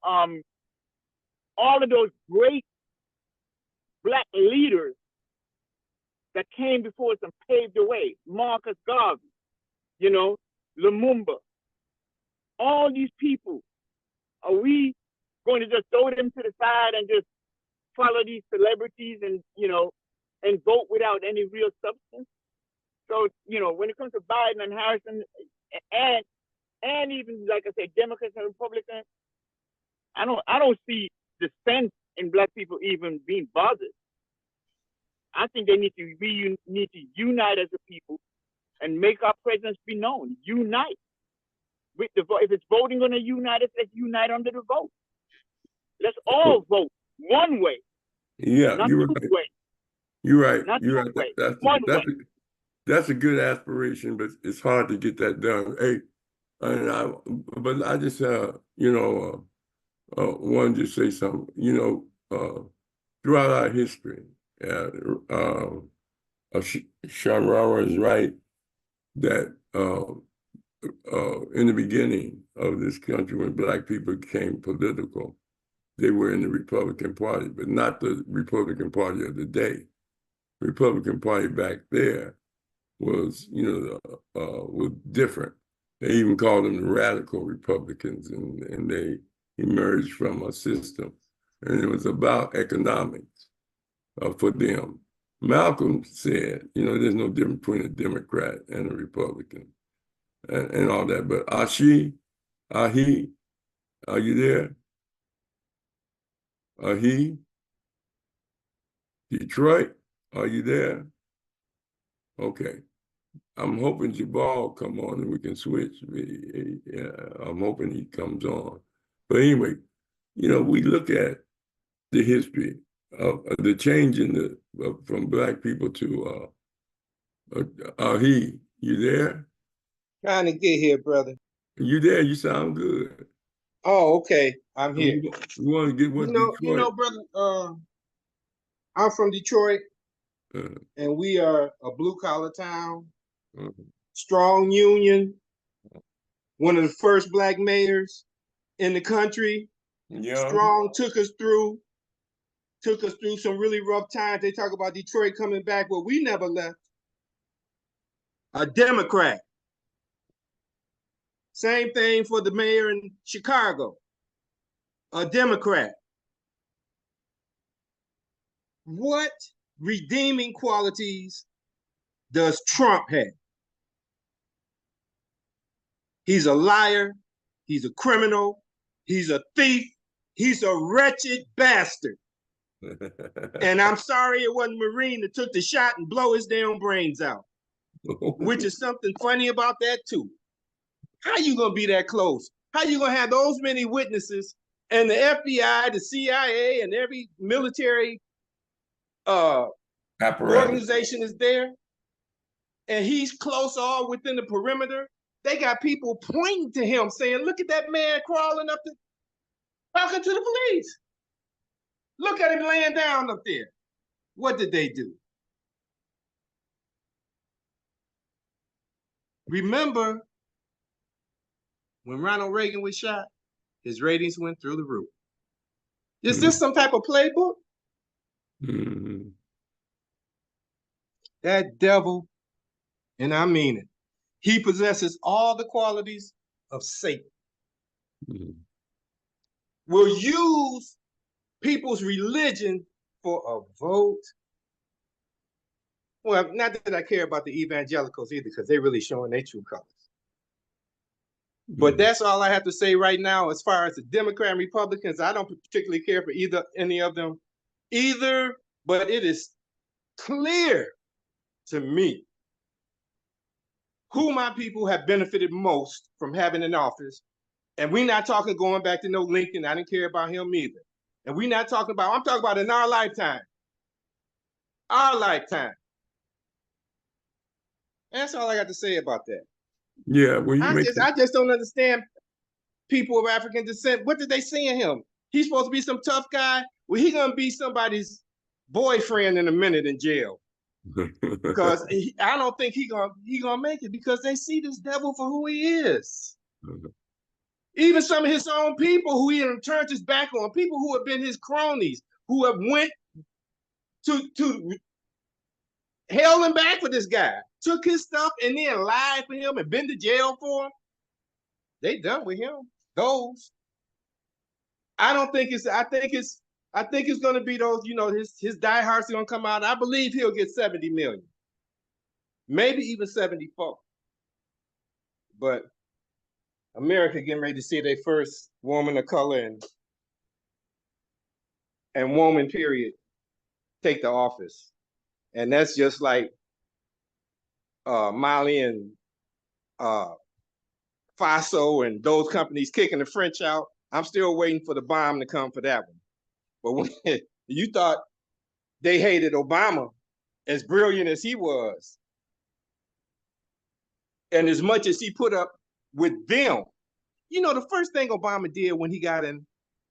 of those great black leaders that came before us and paved the way, Marcus Garvey, you know, Lumumba, all these people, are we going to just throw them to the side and just follow these celebrities and, you know, and vote without any real substance? So, you know, when it comes to Biden and Harris and even, like I said, Democrats and Republicans, I don't see the sense in black people even being bothered. I think they need to unite as a people and make our presence be known. Unite with the vote. If it's voting going to unite us, let's unite under the vote. Let's all vote one way. Yeah, not you're two right. ways. You're right. Not You're two right. ways. That's a good aspiration, but it's hard to get that done. Hey, but I just wanted to say something. You know, throughout our history, Shamrara is right that in the beginning of this country, when black people became political, they were in the Republican Party, but not the Republican Party of the day. Republican Party back there was, was different. They even called them the radical Republicans, and they emerged from a system, and it was about economics for them. Malcolm said, there's no difference between a Democrat and a Republican and all that. But Ahi, are you there? Ahi, Detroit, are you there? Okay. I'm hoping Jubal come on and we can switch. I'm hoping he comes on. But anyway, we look at the history of the change in from black people to Ahi, you there? Trying to get here, brother. You there? You sound good. Oh, okay. I'm here. We want to get what You know, Detroit. brother. I'm from Detroit, Uh, and we are a blue-collar town, uh, strong union, one of the first Black mayors in the country. yeah. Strong took us through some really rough times. They talk about Detroit coming back, but we never left. A Democrat. Same thing for the mayor in Chicago. A Democrat. What redeeming qualities does Trump have? He's a liar. He's a criminal. He's a thief. He's a wretched bastard. And I'm sorry it wasn't Marine that took the shot and blow his damn brains out, which is something funny about that too. How you gonna be that close? How you gonna have those many witnesses and the FBI, the CIA, and every military organization is there, and he's close all within the perimeter? They got people pointing to him saying, look at that man crawling up, talking to the police. Look at him laying down up there. What did they do? Remember when Ronald Reagan was shot, his ratings went through the roof. Is this some type of playbook? Mm-hmm. That devil, and I mean it, he possesses all the qualities of Satan. Mm-hmm. Will use people's religion for a vote. Well, not that I care about the evangelicals either, because they're really showing their true colors. But that's all I have to say right now. As far as the Democrat and Republicans, I don't particularly care for any of them either, but it is clear to me who my people have benefited most from having in office. And we're not talking going back to no Lincoln. I didn't care about him either. And we're not talking about, I'm talking about in our lifetime. Our lifetime. And that's all I got to say about that. Yeah, well, I just don't understand people of African descent. What did they see in him? He's supposed to be some tough guy. Well, he's gonna be somebody's boyfriend in a minute in jail. Because I don't think he gonna make it, because they see this devil for who he is. Even some of his own people who he turned his back on, people who have been his cronies, who have went to hell and back for this guy, took his stuff and then lied for him and been to jail for him. They done with him. Those. I think it's gonna be those, his diehards are gonna come out. I believe he'll get 70 million. Maybe even 74. But America getting ready to see their first woman of color and woman period take the office. And that's just like Mali and Faso and those companies kicking the French out. I'm still waiting for the bomb to come for that one. But when you thought they hated Obama, as brilliant as he was, and as much as he put up with them, the first thing Obama did when he got in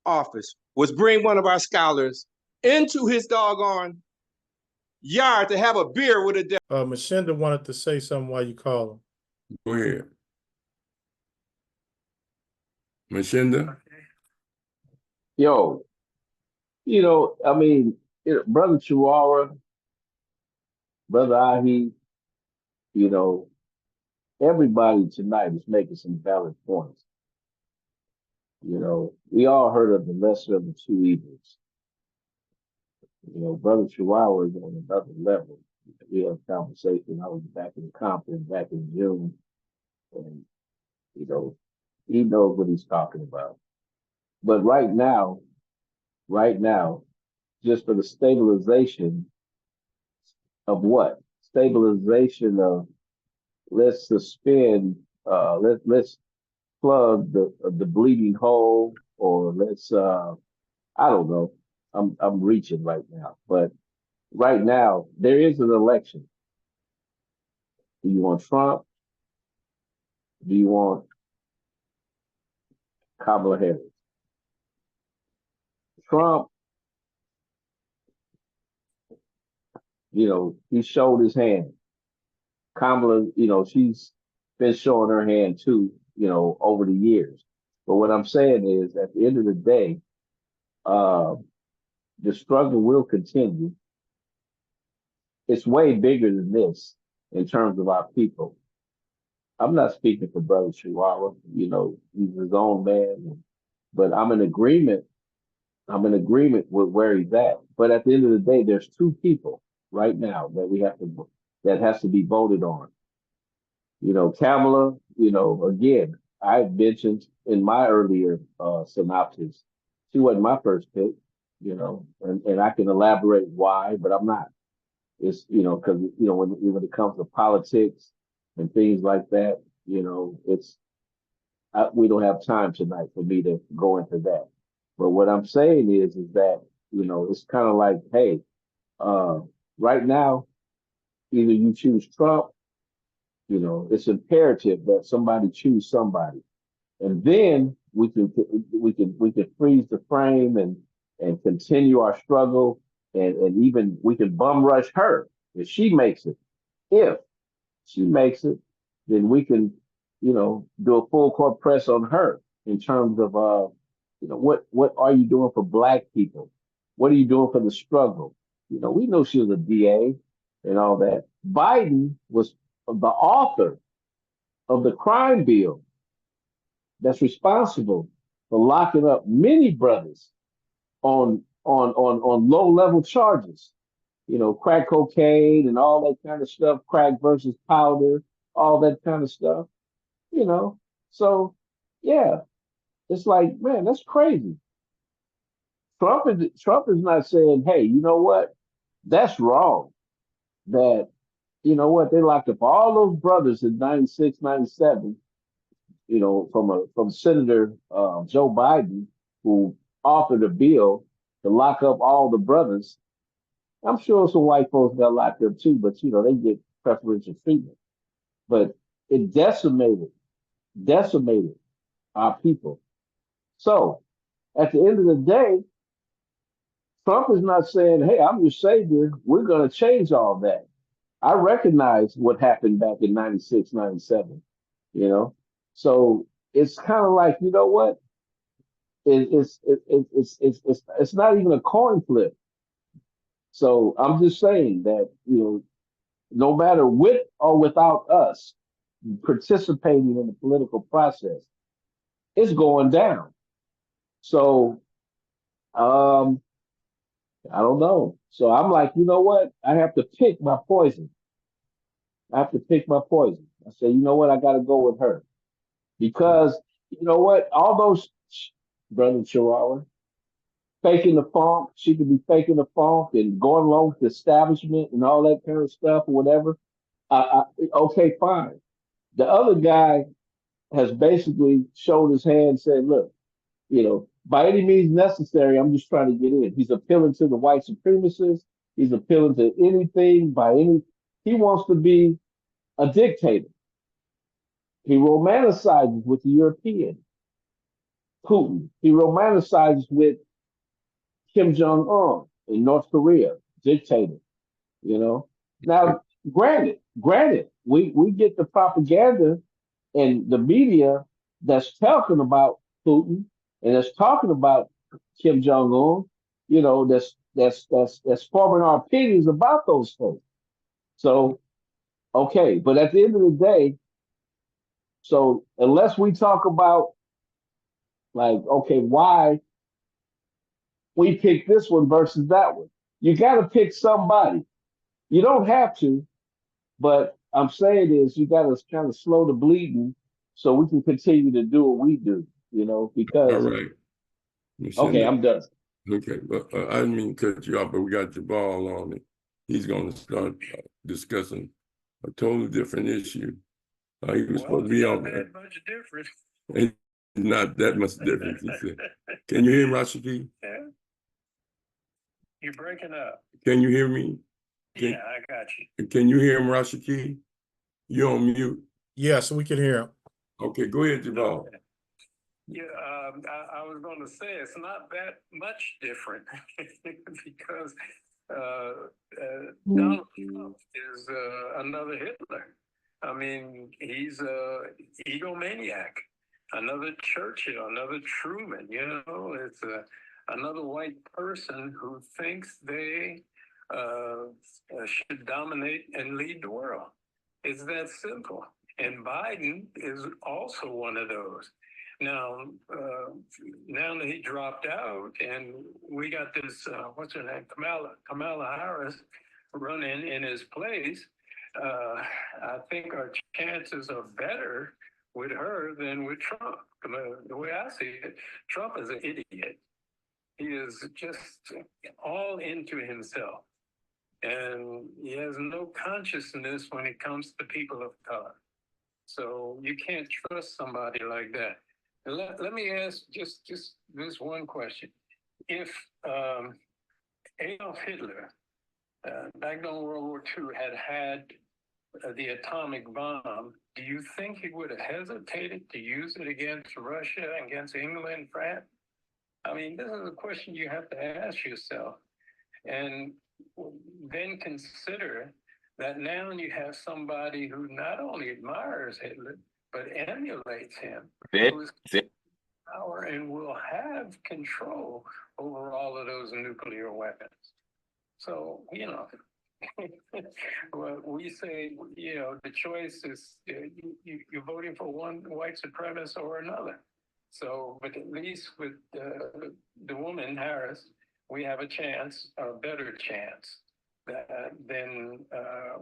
office was bring one of our scholars into his doggone yard to have a beer with a devil. Mshinda wanted to say something while you call him. Go ahead. Mshinda? Yo, I mean, Brother Chihuahua, Brother Ahi, everybody tonight is making some valid points. We all heard of the lesser of the two evils. Brother Chihuahua is on another level. We had a conversation. I was back in Compton back in June, and he knows what he's talking about. But right now, just for the stabilization of what? Stabilization of, let's suspend, let's plug the bleeding hole, or let's I don't know. I'm reaching right now, but right now there is an election. Do you want Trump? Do you want Kamala Harris? Trump he showed his hand. Kamala, she's been showing her hand too, over the years. But what I'm saying is, at the end of the day, the struggle will continue. It's way bigger than this in terms of our people. I'm not speaking for Brother Chihuahua, he's his own man, but I'm in agreement. I'm in agreement with where he's at. But at the end of the day, there's two people right now that has to be voted on. Kamala, again, I mentioned in my earlier synopsis, she wasn't my first pick, and I can elaborate why, but I'm not. It's, because, when it comes to politics and things like that, we don't have time tonight for me to go into that. But what I'm saying is that, it's kind of like, hey, right now, either you choose Trump, it's imperative that somebody choose somebody. And then we can freeze the frame and continue our struggle, and even we can bum rush her if she makes it. If she makes it, then we can, do a full court press on her in terms of what are you doing for Black people? What are you doing for the struggle? We know she was a DA and all that. Biden was the author of the crime bill that's responsible for locking up many brothers on low level charges, crack cocaine and all that kind of stuff, crack versus powder, all that kind of stuff, So yeah, it's like, man, that's crazy. Trump is not saying, hey, you know what? That's wrong. That, they locked up all those brothers in 96, 97, from Senator Joe Biden, who authored a bill to lock up all the brothers. I'm sure some white folks got locked up too, but they get preferential treatment. But it decimated our people. So at the end of the day, Trump is not saying, hey, I'm your savior. We're going to change all that. I recognize what happened back in 96, 97, So it's kind of like, you know what? It's not even a coin flip. So I'm just saying that, no matter with or without us participating in the political process, it's going down. So I don't know. So I'm like, you know what? I have to pick my poison. I say, you know what? I got to go with her. Because, you know what? All those, Brother Chihuahua, faking the funk, she could be faking the funk and going along with the establishment and all that kind of stuff or whatever. Okay, fine. The other guy has basically showed his hand and said, look, by any means necessary, I'm just trying to get in. He's appealing to the white supremacists. He's appealing to anything he wants to be a dictator. He romanticizes with the European, Putin. He romanticizes with Kim Jong-un in North Korea, dictator, Now, granted, we get the propaganda and the media that's talking about Putin and that's talking about Kim Jong-un, that's forming our opinions about those folks. So, okay, but at the end of the day, so unless we talk about like, okay, why we pick this one versus that one, you got to pick somebody. You don't have to, but I'm saying is you got to kind of slow the bleeding so we can continue to do what we do, because. All right. Okay, I'm done. Okay, well, I didn't mean to cut you off, but we got Jubal on it. He's going to start discussing a totally different issue. He was supposed to be on there. Not much different. It's not that much difference, he said. Can you hear me, Rashaki? Yeah. You're breaking up. Can you hear me? Yeah, I got you. Can you hear him, Rashaki? You're on mute. Yes, we can hear him. Okay, go ahead, Jubal. Okay. Yeah, I was going to say it's not that much different because Donald Trump is another Hitler. I mean, he's a egomaniac, another Churchill, another Truman. You know, it's another white person who thinks they should dominate and lead the world. It's that simple. And Biden is also one of those. Now, now that he dropped out, and we got this, what's her name, Kamala Harris running in his place, I think our chances are better with her than with Trump. The way I see it, Trump is an idiot. He is just all into himself, and he has no consciousness when it comes to people of color. So you can't trust somebody like that. Let me ask just this one question. If Adolf Hitler, back during World War II, had the atomic bomb, do you think he would have hesitated to use it against Russia, against England, France? I mean, this is a question you have to ask yourself. And then consider that now you have somebody who not only admires Hitler, but emulates him, who is power and will have control over all of those nuclear weapons. So, you know, well, we say, you know, the choice is you're voting for one white supremacist or another. So, but at least with the woman, Harris, we have a chance, a better chance than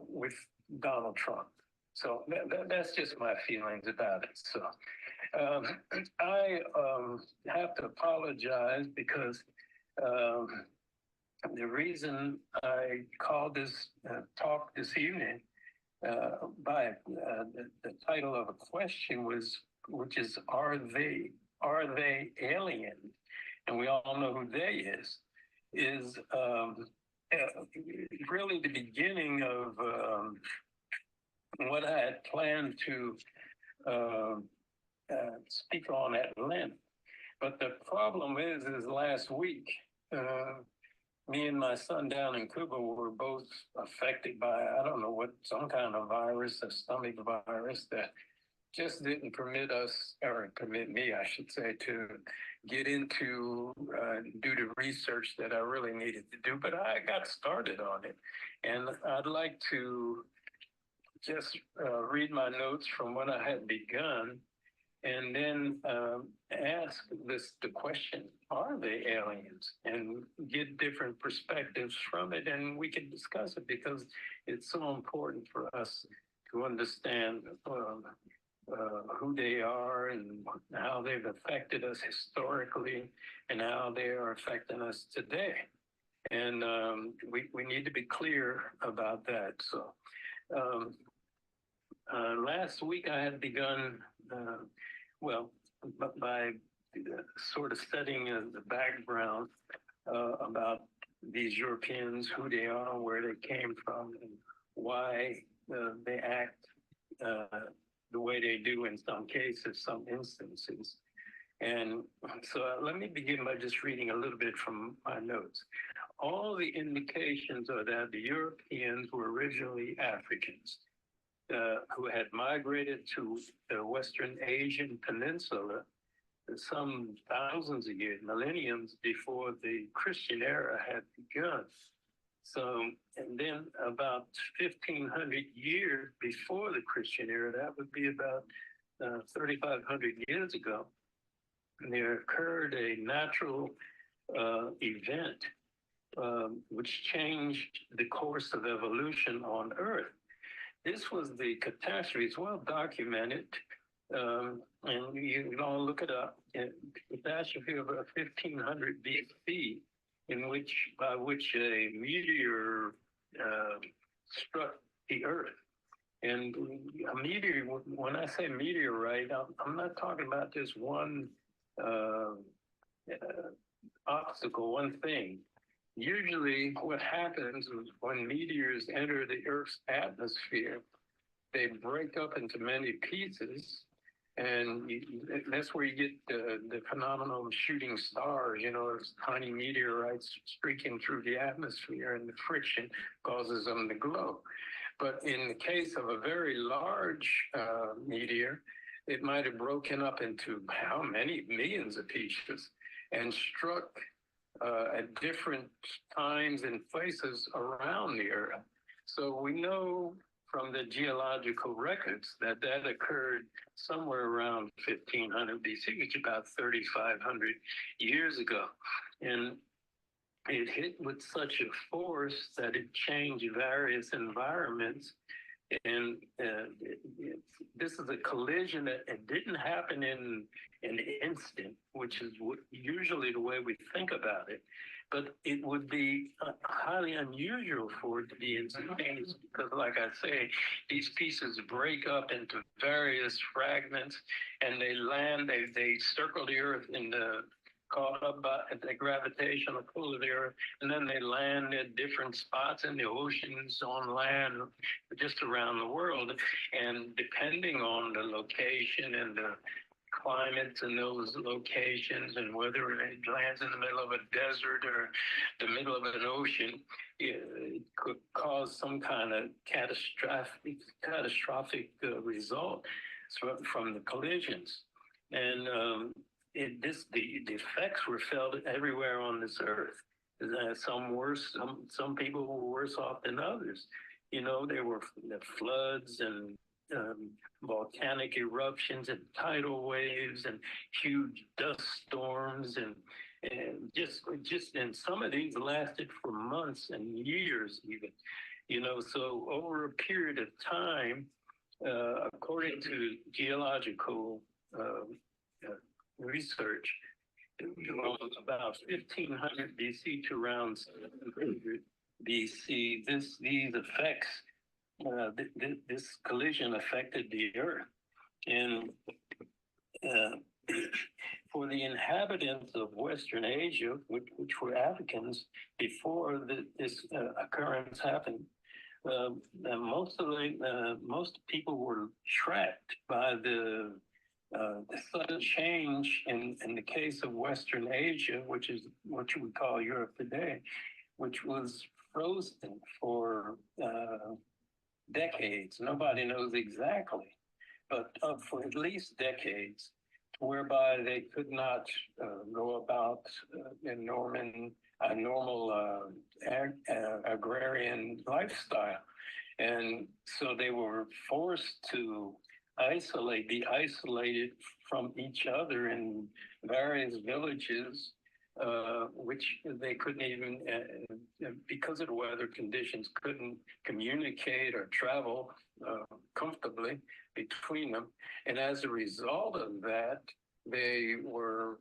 with Donald Trump. So that's just my feelings about it. So I have to apologize because the reason I called this talk this evening by the title of a question which is, are they alien? And we all know who they is really the beginning of what I had planned to speak on at length. But the problem is last week, me and my son down in Cuba were both affected by, I don't know what, some kind of virus, a stomach virus that just didn't permit us, or permit me, I should say, to get into, do the research that I really needed to do. But I got started on it. And I'd like to just read my notes from when I had begun, and then ask the question, are they aliens? And get different perspectives from it, and we can discuss it because it's so important for us to understand who they are and how they've affected us historically and how they are affecting us today. And we need to be clear about that. So last week I had begun, by sort of studying the background about these Europeans, who they are, where they came from, and why they act the way they do in some cases, some instances. And so let me begin by just reading a little bit from my notes. All the indications are that the Europeans were originally Africans who had migrated to the Western Asian peninsula some thousands of years, millenniums before the Christian era had begun. So, and then about 1,500 years before the Christian era, that would be about 3,500 years ago, there occurred a natural event which changed the course of evolution on Earth. This was the catastrophe. It's well documented, and you can all look it up. The catastrophe of 1500 BC, by which a meteor struck the Earth. And a meteor, when I say meteorite, I'm not talking about just one obstacle, one thing. Usually what happens is when meteors enter the Earth's atmosphere, they break up into many pieces, And that's where you get the phenomenon of shooting stars, those tiny meteorites streaking through the atmosphere, and the friction causes them to glow. But in the case of a very large meteor, it might have broken up into how many millions of pieces and struck at different times and places around the Earth. So we know from the geological records that occurred somewhere around 1500 BC, which is about 3,500 years ago. And it hit with such a force that it changed various environments. And this is a collision that it didn't happen in an instant, which is usually the way we think about it. But it would be highly unusual for it to be instantaneous because, like I say, these pieces break up into various fragments and they land, they circle the Earth in the caught up by the gravitational pull of the Earth, and then they land at different spots in the oceans, on land, just around the world. And depending on the location and the climates in those locations and whether it lands in the middle of a desert or the middle of an ocean, it could cause some kind of catastrophic result from the collisions. And the effects were felt everywhere on this earth. Some worse, some people were worse off than others. There were the floods and volcanic eruptions and tidal waves and huge dust storms and and some of these lasted for months and years even. So over a period of time, according to geological research, from about 1500 BC to around 700 BC, these effects, this collision affected the Earth. And for the inhabitants of Western Asia, which were Africans before this occurrence happened, most people were trapped by the sudden change in the case of Western Asia, which is what you would call Europe today, which was frozen for decades. Nobody knows exactly, but for at least decades, whereby they could not go about a normal agrarian lifestyle. And so they were forced to be isolated from each other in various villages, which they couldn't even, because of the weather conditions, couldn't communicate or travel comfortably between them. And as a result of that, they were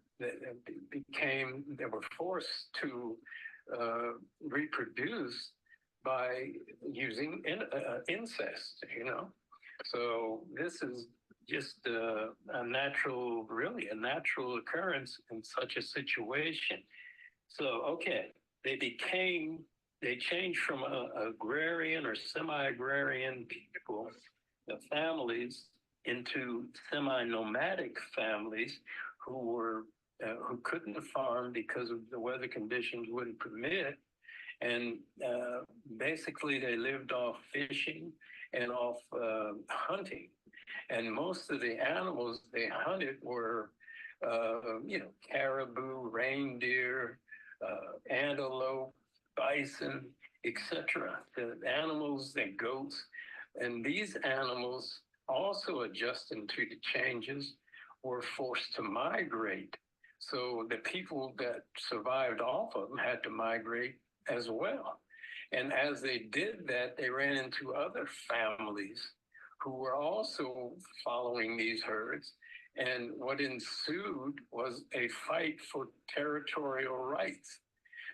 forced to reproduce by using incest, So this is just a natural occurrence in such a situation. So, okay, they changed from agrarian or semi-agrarian people, families, into semi-nomadic families who couldn't farm because of the weather conditions wouldn't permit. And basically they lived off fishing and off hunting. And most of the animals they hunted were, caribou, reindeer, antelope, bison, etc. The animals, the goats. And these animals, also adjusting to the changes, were forced to migrate. So the people that survived off of them had to migrate as well. And as they did that, they ran into other families who were also following these herds. And what ensued was a fight for territorial rights.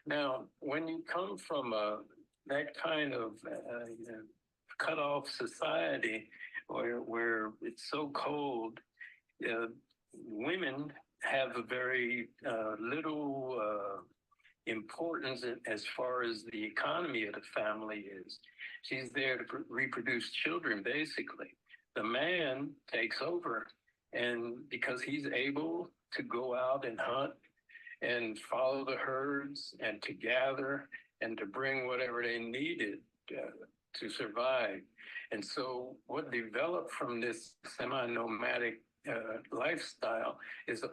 Now, when you come from that kind of cut-off society where it's so cold, women have a very little importance as far as the economy of the family is. She's there to reproduce children, basically. The man takes over And because he's able to go out and hunt and follow the herds and to gather and to bring whatever they needed to survive. And so what developed from this semi-nomadic lifestyle is a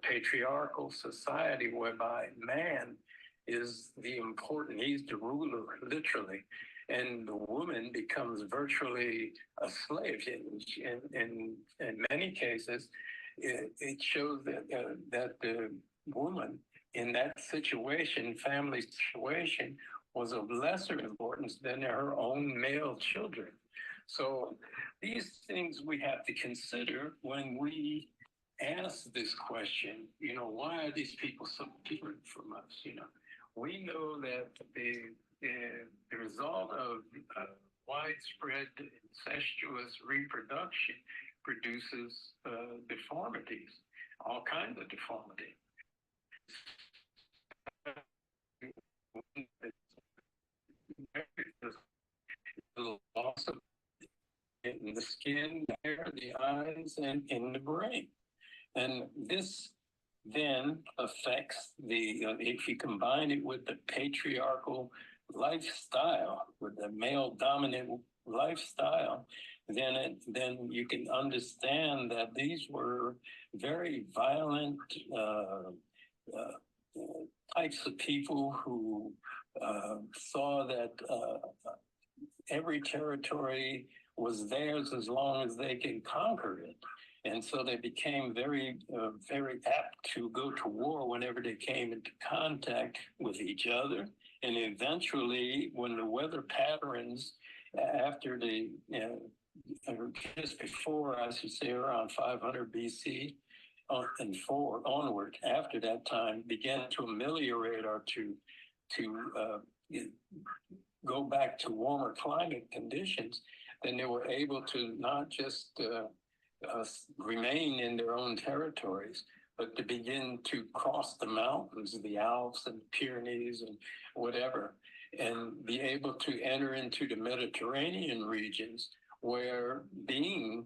patriarchal society whereby man is the important, he's the ruler, literally. And the woman becomes virtually a slave. In many cases, it shows that the woman in that situation, family situation, was of lesser importance than her own male children. So these things we have to consider when we ask this question, why are these people so different from us? We know that the result of widespread incestuous reproduction produces deformities, all kinds of deformity. The loss of in the skin, the hair, the eyes, and in the brain. And this then affects if you combine it with the patriarchal lifestyle, with the male dominant lifestyle, then you can understand that these were very violent types of people who saw that every territory was theirs as long as they could conquer it. And so they became very, very apt to go to war whenever they came into contact with each other. And eventually, when the weather patterns after just before, I should say around 500 BC and onward, after that time, began to ameliorate or to go back to warmer climate conditions, then they were able to not just remain in their own territories, but to begin to cross the mountains, the Alps and Pyrenees and whatever, and be able to enter into the Mediterranean regions where being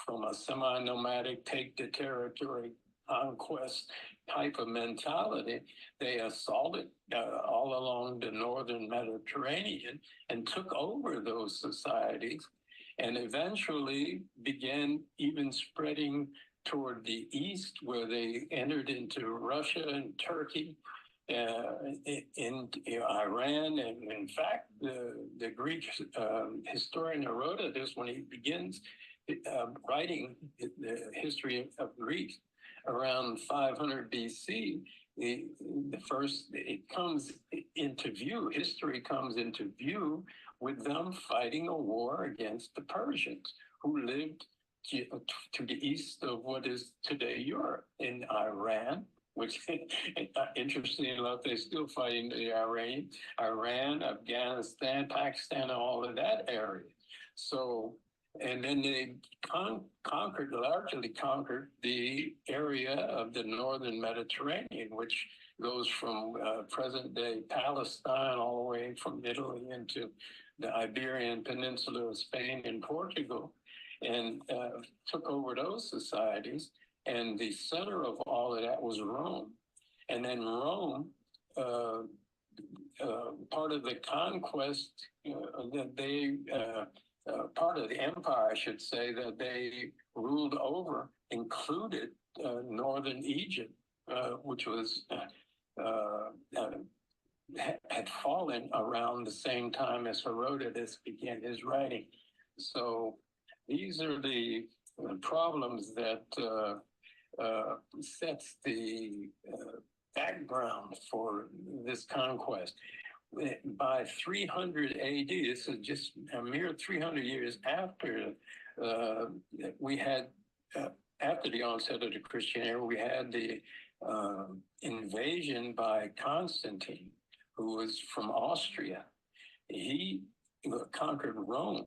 from a semi-nomadic, take the territory conquest type of mentality, they assaulted all along the northern Mediterranean and took over those societies and eventually began even spreading toward the east, where they entered into Russia and Turkey, in Iran. And in fact, the Greek historian Herodotus, when he begins writing the history of Greece around 500 BC, history comes into view with them fighting a war against the Persians, who lived to the east of what is today Europe, in Iran, which, interestingly enough, they're still fighting the Iran, Afghanistan, Pakistan, all of that area. So, and then they largely conquered the area of the northern Mediterranean, which goes from present-day Palestine all the way from Italy into the Iberian Peninsula of Spain and Portugal, and took over those societies. And the center of all of that was Rome. And then Rome, part of the conquest that they, part of the empire, I should say, that they ruled over included northern Egypt, which was had fallen around the same time as Herodotus began his writing. So these are the problems that sets the background for this conquest. By 300 AD, this is just a mere 300 years after we had, after the onset of the Christian era, we had the invasion by Constantine, who was from Austria. He conquered Rome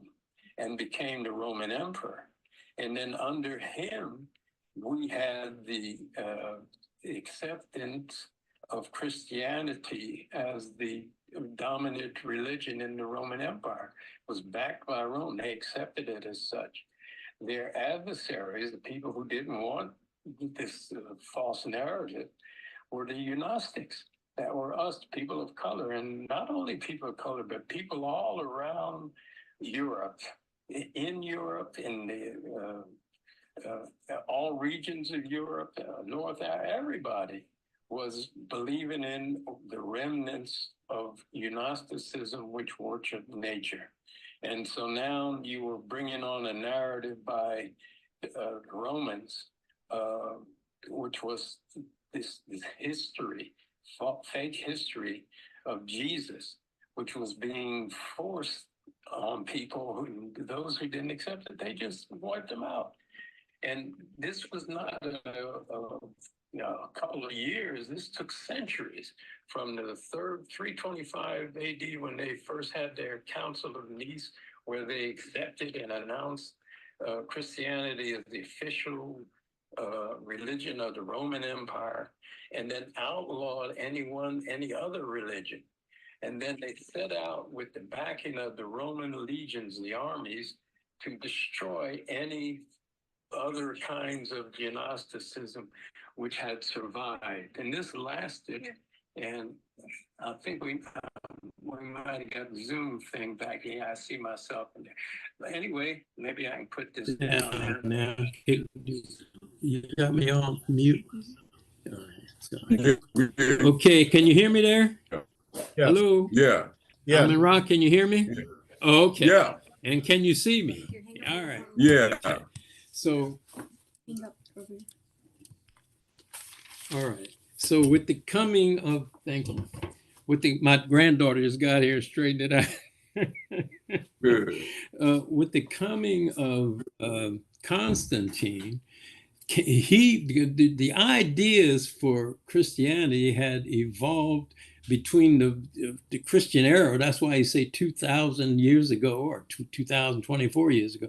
and became the Roman emperor. And then under him, we had the acceptance of Christianity as the dominant religion in the Roman Empire. It was backed by Rome. They accepted it as such. their adversaries, the people who didn't want this false narrative, were the Gnostics. That were us, people of color, and not only people of color, but people all around Europe, in Europe, in the all regions of Europe, North, everybody was believing in the remnants of Gnosticism, which worshiped nature. And so now you were bringing on a narrative by Romans, which was this history, fake history of Jesus, which was being forced on people, those who didn't accept it, they just wiped them out. And this was not a couple of years. This took centuries, from the 325 AD, when they first had their Council of Nice, where they accepted and announced Christianity as the official religion of the Roman Empire, and then outlawed any other religion. And then they set out with the backing of the Roman legions, the armies, to destroy any other kinds of Gnosticism which had survived. And this lasted, and I think we might have got the Zoom thing back here. I see myself in there. But anyway, maybe I can put this down now. You got me on mute. All right, so. Okay, can you hear me there? Yes. Hello? Yeah. Yeah. Amen Rahh, can you hear me? Okay. Yeah. And can you see me? All right. Yeah. Okay. So, all right. So with the coming of, thank you, my granddaughter just got here, straightened it out. Good. With the coming of Constantine, the ideas for Christianity had evolved between the Christian era. That's why I say 2,000 years ago, or 2,024 years ago.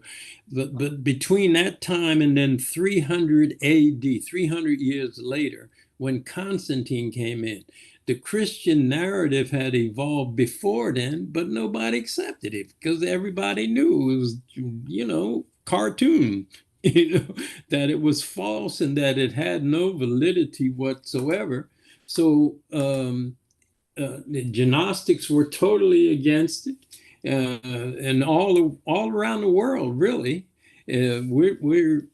But between that time and then 300 AD, 300 years later, when Constantine came in, the Christian narrative had evolved before then, but nobody accepted it because everybody knew it was, cartoon, that it was false and that it had no validity whatsoever. So the Gnostics were totally against it, and all around the world, really. We're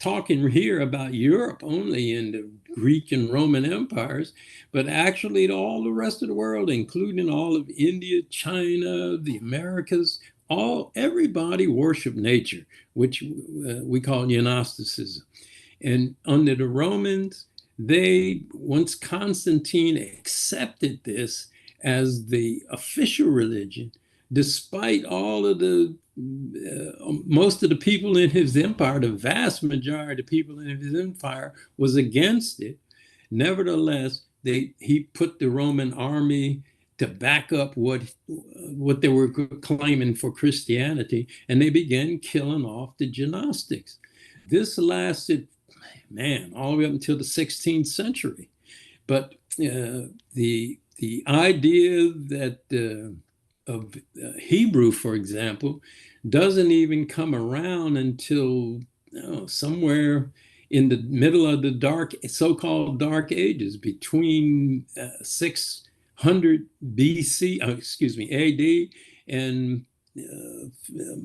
talking here about Europe only, in the Greek and Roman empires, but actually all the rest of the world, including all of India, China, the Americas, everybody worshiped nature, which we call Gnosticism. And under the Romans, once Constantine accepted this as the official religion, despite all of most of the people in his empire, the vast majority of the people in his empire was against it. Nevertheless, he put the Roman army to back up what they were claiming for Christianity, and they began killing off the Gnostics. This lasted, all the way up until the 16th century. But the idea that of Hebrew, for example, doesn't even come around until somewhere in the middle of the so-called Dark Ages, between 600 AD, and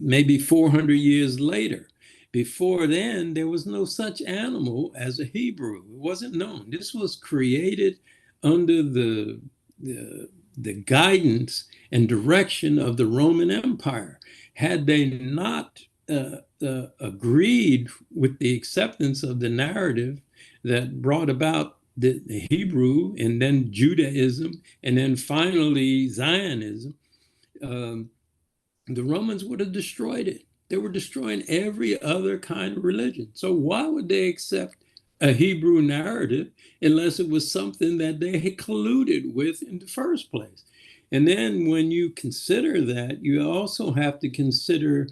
maybe 400 years later. Before then, there was no such animal as a Hebrew. It wasn't known. This was created under the guidance and direction of the Roman Empire. Had they not agreed with the acceptance of the narrative that brought about the Hebrew, and then Judaism, and then finally Zionism, the Romans would have destroyed it. They were destroying every other kind of religion. So why would they accept a Hebrew narrative unless it was something that they had colluded with in the first place? And then when you consider that, you also have to consider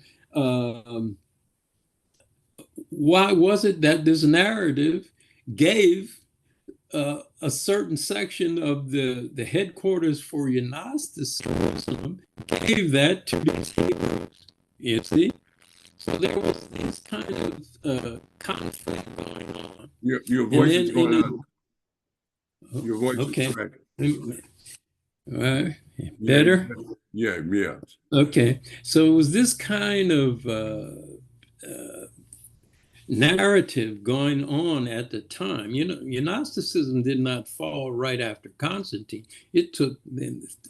why was it that this narrative gave a certain section of the headquarters for Gnosticism, gave that to these Hebrews. You see? So there was this kind of conflict going on. Your voice is going out. Oh, Your voice okay. is cracking. All right. Better? Yeah, yeah. Okay. So it was this kind of narrative going on at the time. You know, Gnosticism did not fall right after Constantine. It took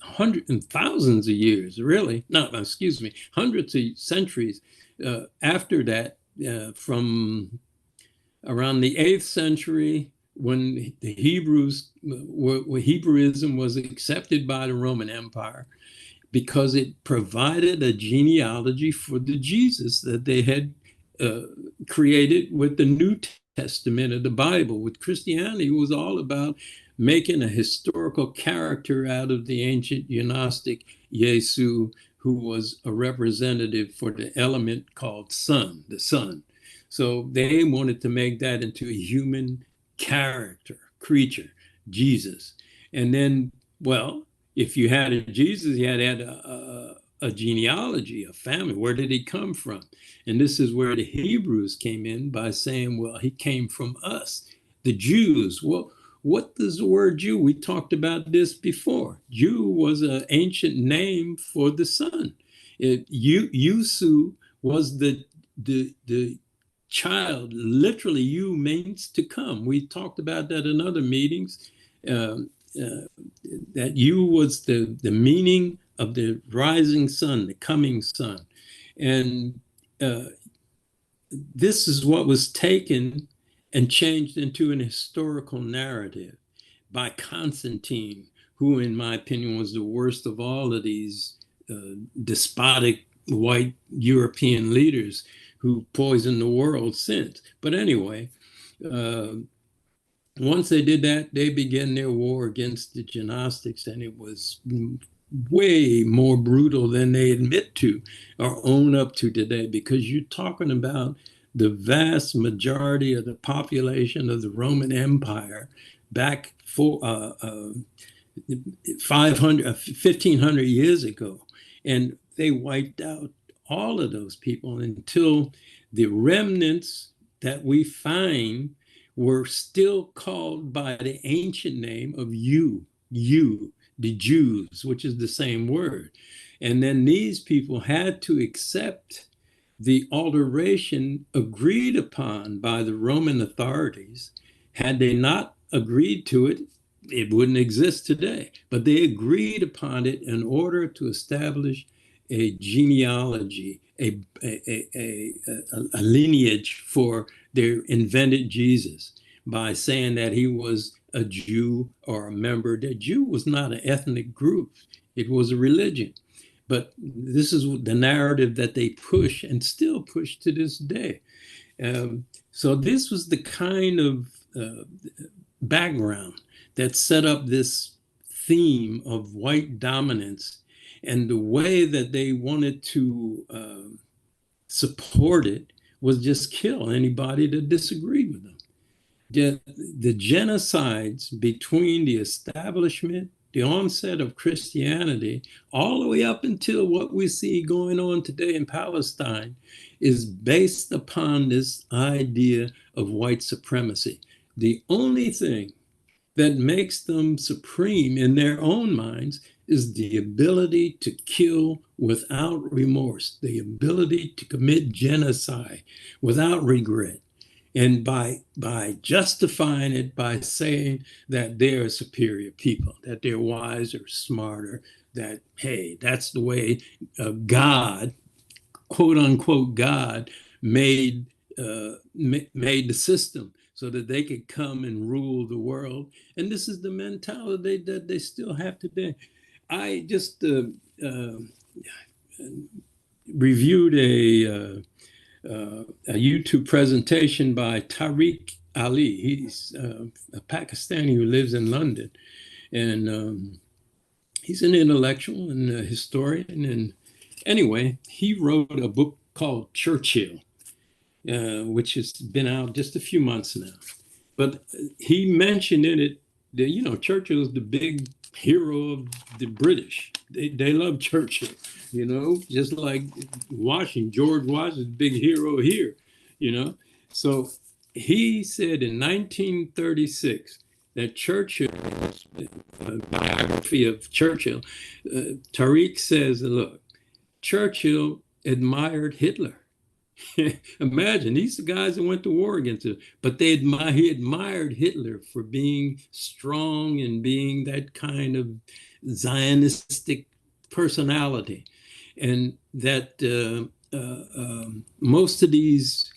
hundreds and thousands of years, really. No, excuse me, hundreds of centuries after that, from around the 8th century, when the Hebrewism was accepted by the Roman Empire, because it provided a genealogy for the Jesus that they had created with the New Testament of the Bible. With Christianity, it was all about making a historical character out of the ancient Gnostic Yesu, who was a representative for the element called sun, the sun. So they wanted to make that into a human character, creature, Jesus. And then, well, if you had a Jesus, you had to have a genealogy, a family. Where did he come from? And this is where the Hebrews came in by saying, well, he came from us, the Jews. Well, what does the word Jew? We talked about this before. Jew was an ancient name for the sun. Yusu was the child. Literally, you means to come. We talked about that in other meetings. That you was the meaning of the rising sun, the coming sun. And this is what was taken and changed into an historical narrative by Constantine, who, in my opinion, was the worst of all of these despotic white European leaders who poisoned the world since. But anyway, once they did that, they began their war against the Gnostics, and it was way more brutal than they admit to or own up to today, because you're talking about the vast majority of the population of the Roman Empire back for 1,500 years ago. And they wiped out all of those people until the remnants that we find were still called by the ancient name of you, the Jews, which is the same word. And then these people had to accept the alteration agreed upon by the Roman authorities. Had they not agreed to it, it wouldn't exist today. But they agreed upon it in order to establish a genealogy, a lineage for their invented Jesus, by saying that he was a Jew or a member. The Jew was not an ethnic group, it was a religion. But this is the narrative that they push and still push to this day. So this was the kind of background that set up this theme of white dominance, and the way that they wanted to support it was just kill anybody that disagreed with them. The genocides between the establishment, the onset of Christianity, all the way up until what we see going on today in Palestine, is based upon this idea of white supremacy. The only thing that makes them supreme in their own minds is the ability to kill without remorse, the ability to commit genocide without regret. And by justifying it by saying that they're superior people, that they're wiser, smarter, that, hey, that's the way God, quote unquote, God made the system so that they could come and rule the world. And this is the mentality that they still have today. I just reviewed a YouTube presentation by Tariq Ali. He's a Pakistani who lives in London, and he's an intellectual and a historian. And anyway, he wrote a book called Churchill, which has been out just a few months now. But he mentioned in it that, Churchill is the big hero of the British. They love Churchill, you know, just like Washington, George Washington, big hero here, you know. So he said in 1936 that Churchill, a biography of Churchill, Tariq says, look, Churchill admired Hitler. Imagine, these are the guys that went to war against him, but he admired Hitler for being strong and being that kind of Zionistic personality. And that most of these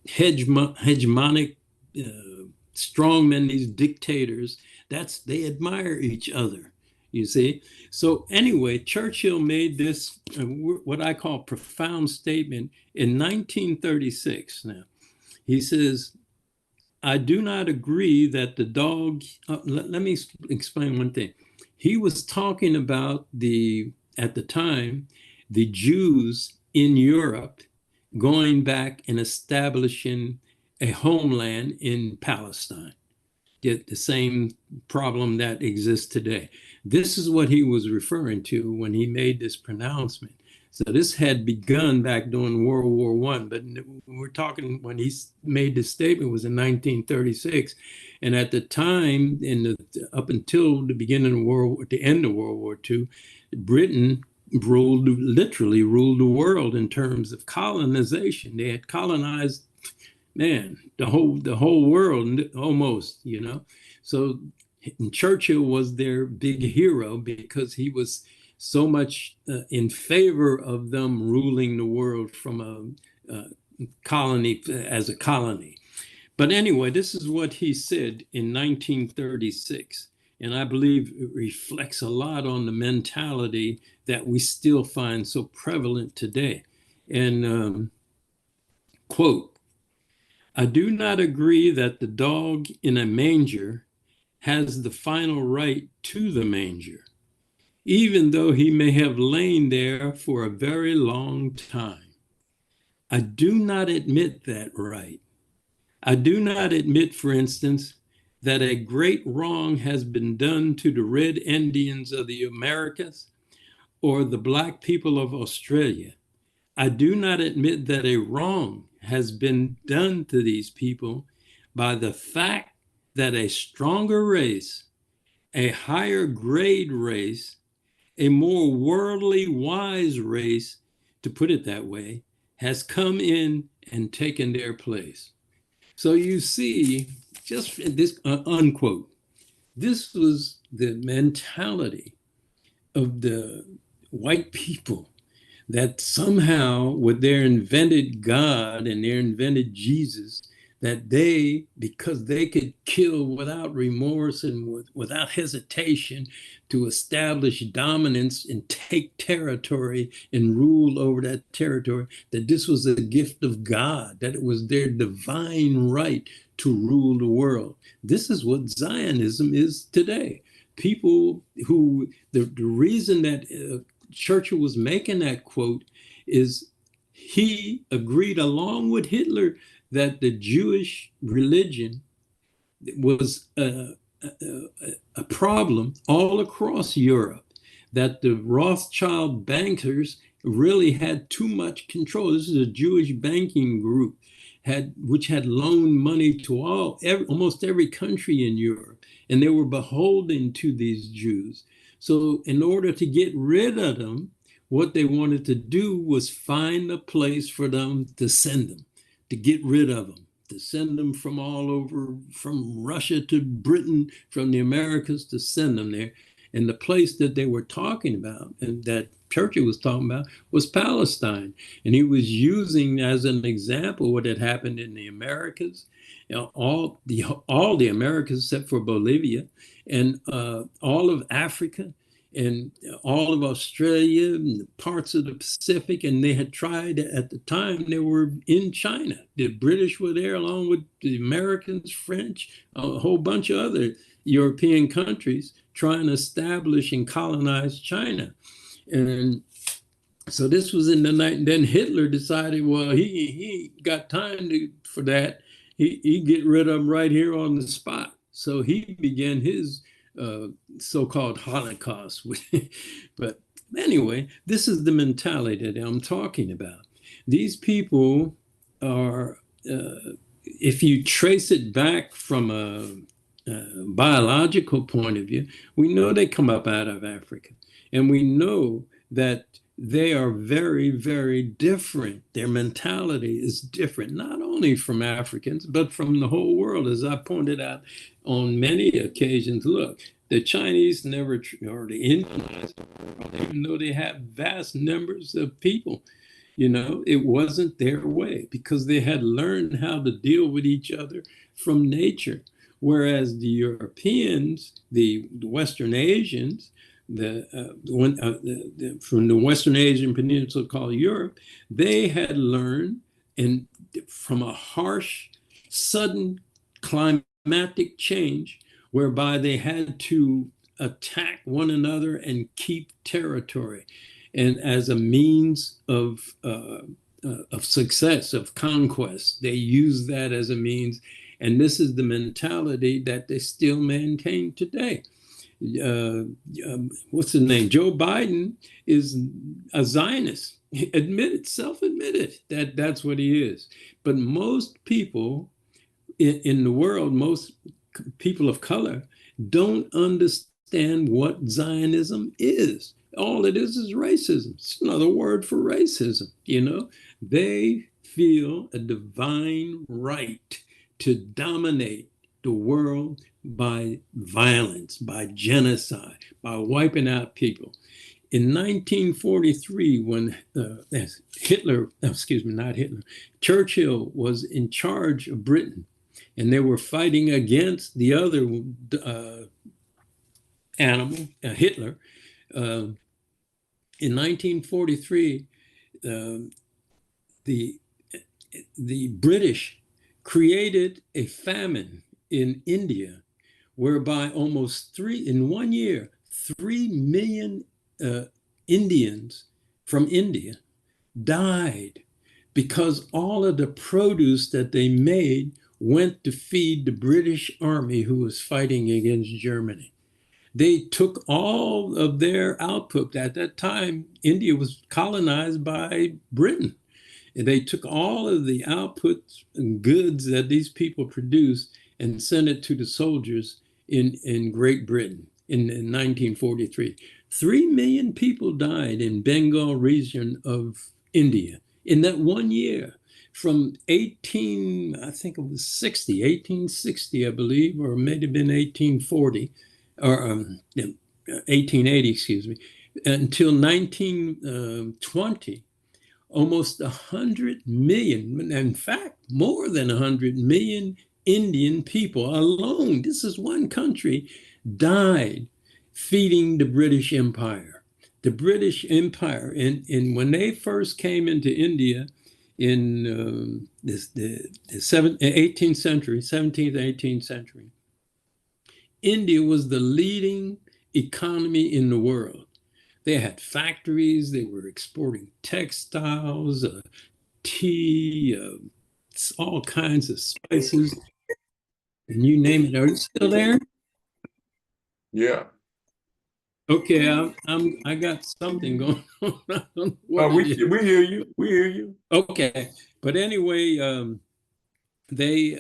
hegemonic strongmen, these dictators, they admire each other, you see. So anyway, Churchill made this, what I call profound statement in 1936. Now, he says, I do not agree that the dog, let me explain one thing. He was talking about at the time, the Jews in Europe going back and establishing a homeland in Palestine. Get the same problem that exists today. This is what he was referring to when he made this pronouncement. So this had begun back during World War I, but we're talking when he made this statement was in 1936. And at the time, up until the beginning of the end of World War II, Britain literally ruled the world in terms of colonization. They had colonized, man, the whole world almost, you know. So Churchill was their big hero because he was so much in favor of them ruling the world from a colony as a colony. But anyway, this is what he said in 1936. And I believe it reflects a lot on the mentality that we still find so prevalent today. And quote, I do not agree that the dog in a manger has the final right to the manger, even though he may have lain there for a very long time. I do not admit that right. I do not admit, for instance, that a great wrong has been done to the Red Indians of the Americas or the Black people of Australia. I do not admit that a wrong has been done to these people by the fact that a stronger race, a higher grade race, a more worldly wise race, to put it that way, has come in and taken their place. So you see, just this unquote, this was the mentality of the white people, that somehow with their invented God and their invented Jesus, that they, because they could kill without remorse and without hesitation to establish dominance and take territory and rule over that territory, that this was a gift of God, that it was their divine right to rule the world. This is what Zionism is today. People who, the reason that Churchill was making that quote is he agreed along with Hitler that the Jewish religion was a problem all across Europe, that the Rothschild bankers really had too much control. This is a Jewish banking group which had loaned money to almost every country in Europe, and they were beholden to these Jews. So in order to get rid of them, what they wanted to do was find a place for them to send them, to get rid of them, to send them from all over, from Russia to Britain, from the Americas, to send them there. And the place that they were talking about, and that Churchill was talking about, was Palestine. And he was using as an example what had happened in the Americas, you know, all the Americas except for Bolivia, and all of Africa, and all of Australia, and parts of the Pacific. And they had tried, at the time, they were in China. The British were there along with the Americans, French, a whole bunch of other European countries trying to establish and colonize China. And so this was in the night. And then Hitler decided, well, he got time for that. He get rid of them right here on the spot. So he began his so-called Holocaust. But anyway, this is the mentality that I'm talking about. These people are, if you trace it back from a biological point of view, we know they come up out of Africa. And we know that they are very, very different. Their mentality is different, not only from Africans, but from the whole world. As I pointed out on many occasions, look, the Chinese never, or the Indians, even though they have vast numbers of people, it wasn't their way because they had learned how to deal with each other from nature. Whereas the Europeans, the Western Asians, from the Western Asian peninsula called Europe, they had learned from a harsh, sudden climatic change whereby they had to attack one another and keep territory, and as a means of success, of conquest. They use that as a means, and this is the mentality that they still maintain today. What's his name? Joe Biden is a Zionist, self-admitted that that's what he is. But most people in the world, most people of color, don't understand what Zionism is. All it is racism. It's another word for racism. They feel a divine right to dominate the world by violence, by genocide, by wiping out people. In 1943, when Churchill was in charge of Britain, and they were fighting against the other animal, Hitler. In 1943, the British created a famine in India, whereby in 1 year, 3 million Indians from India died because all of the produce that they made went to feed the British army who was fighting against Germany. They took all of their output. At that time, India was colonized by Britain. And they took all of the outputs and goods that these people produced and sent it to the soldiers in Great Britain in 1943. 3 million people died in Bengal region of India in that 1 year. From 1860, I believe, or it may have been 1840, or 1880, excuse me, until 1920, almost 100 million, in fact, more than 100 million Indian people alone, this is one country, died feeding the British Empire. The British Empire, and when they first came into India, in the 18th century, 17th, 18th century, India was the leading economy in the world. They had factories, they were exporting textiles, tea, all kinds of spices, and you name it. Are you still there? Yeah. Okay, I got something going on. We hear you. We hear you. Okay, but anyway, they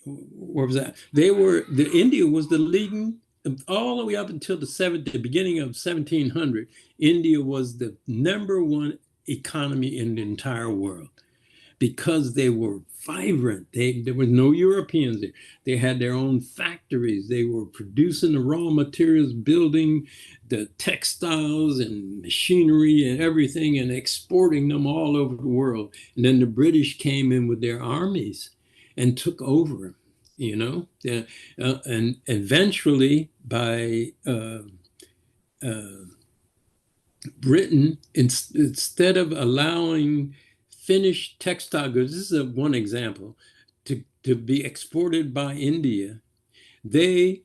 where was that? India was the leading all the way up until the beginning of 1700. India was the #1 economy in the entire world because they were vibrant. There were no Europeans there. They had their own factories. They were producing the raw materials, building the textiles and machinery and everything, and exporting them all over the world. And then the British came in with their armies and took over, and eventually by Britain, instead of allowing finished textile goods, this is one example, to be exported by India, they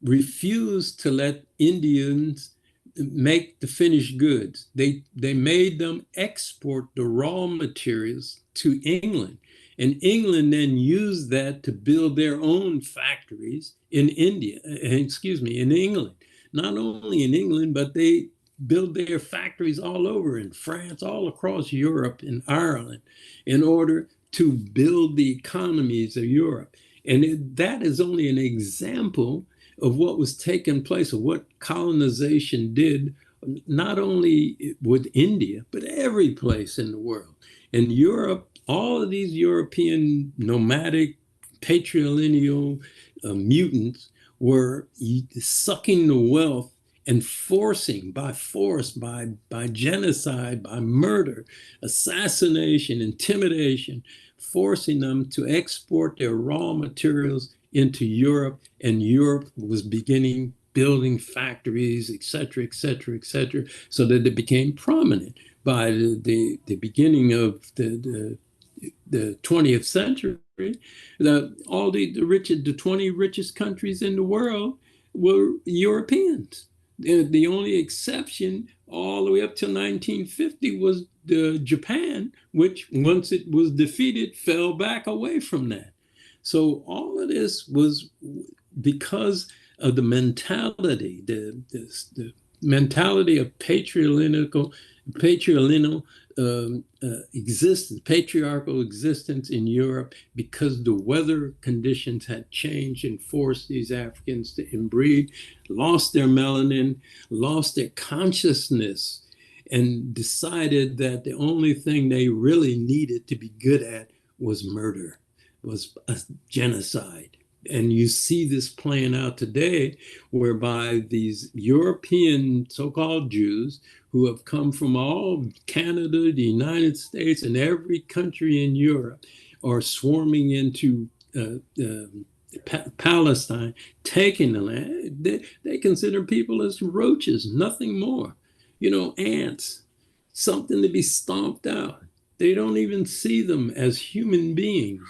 refused to let Indians make the finished goods. They made them export the raw materials to England. And England then used that to build their own factories in India, in England. Not only in England, but they build their factories all over in France, all across Europe and Ireland, in order to build the economies of Europe. And that is only an example of what was taking place, of what colonization did, not only with India, but every place in the world. And Europe, all of these European nomadic, patrilineal mutants were sucking the wealth and forcing by force, by genocide, by murder, assassination, intimidation, forcing them to export their raw materials into Europe. And Europe was beginning building factories, et cetera, so that it became prominent. By the beginning of the 20th century, the 20 richest countries in the world were Europeans. The only exception all the way up to 1950 was Japan, which once it was defeated, fell back away from that. So all of this was because of the mentality, the mentality of patriarchal existence, patriarchal existence in Europe, because the weather conditions had changed and forced these Africans to inbreed, lost their melanin, lost their consciousness, and decided that the only thing they really needed to be good at was murder, was a genocide. And you see this playing out today, whereby these European so-called Jews who have come from all Canada, the United States, and every country in Europe are swarming into Palestine, taking the land. They consider people as roaches, nothing more. Ants, something to be stomped out. They don't even see them as human beings,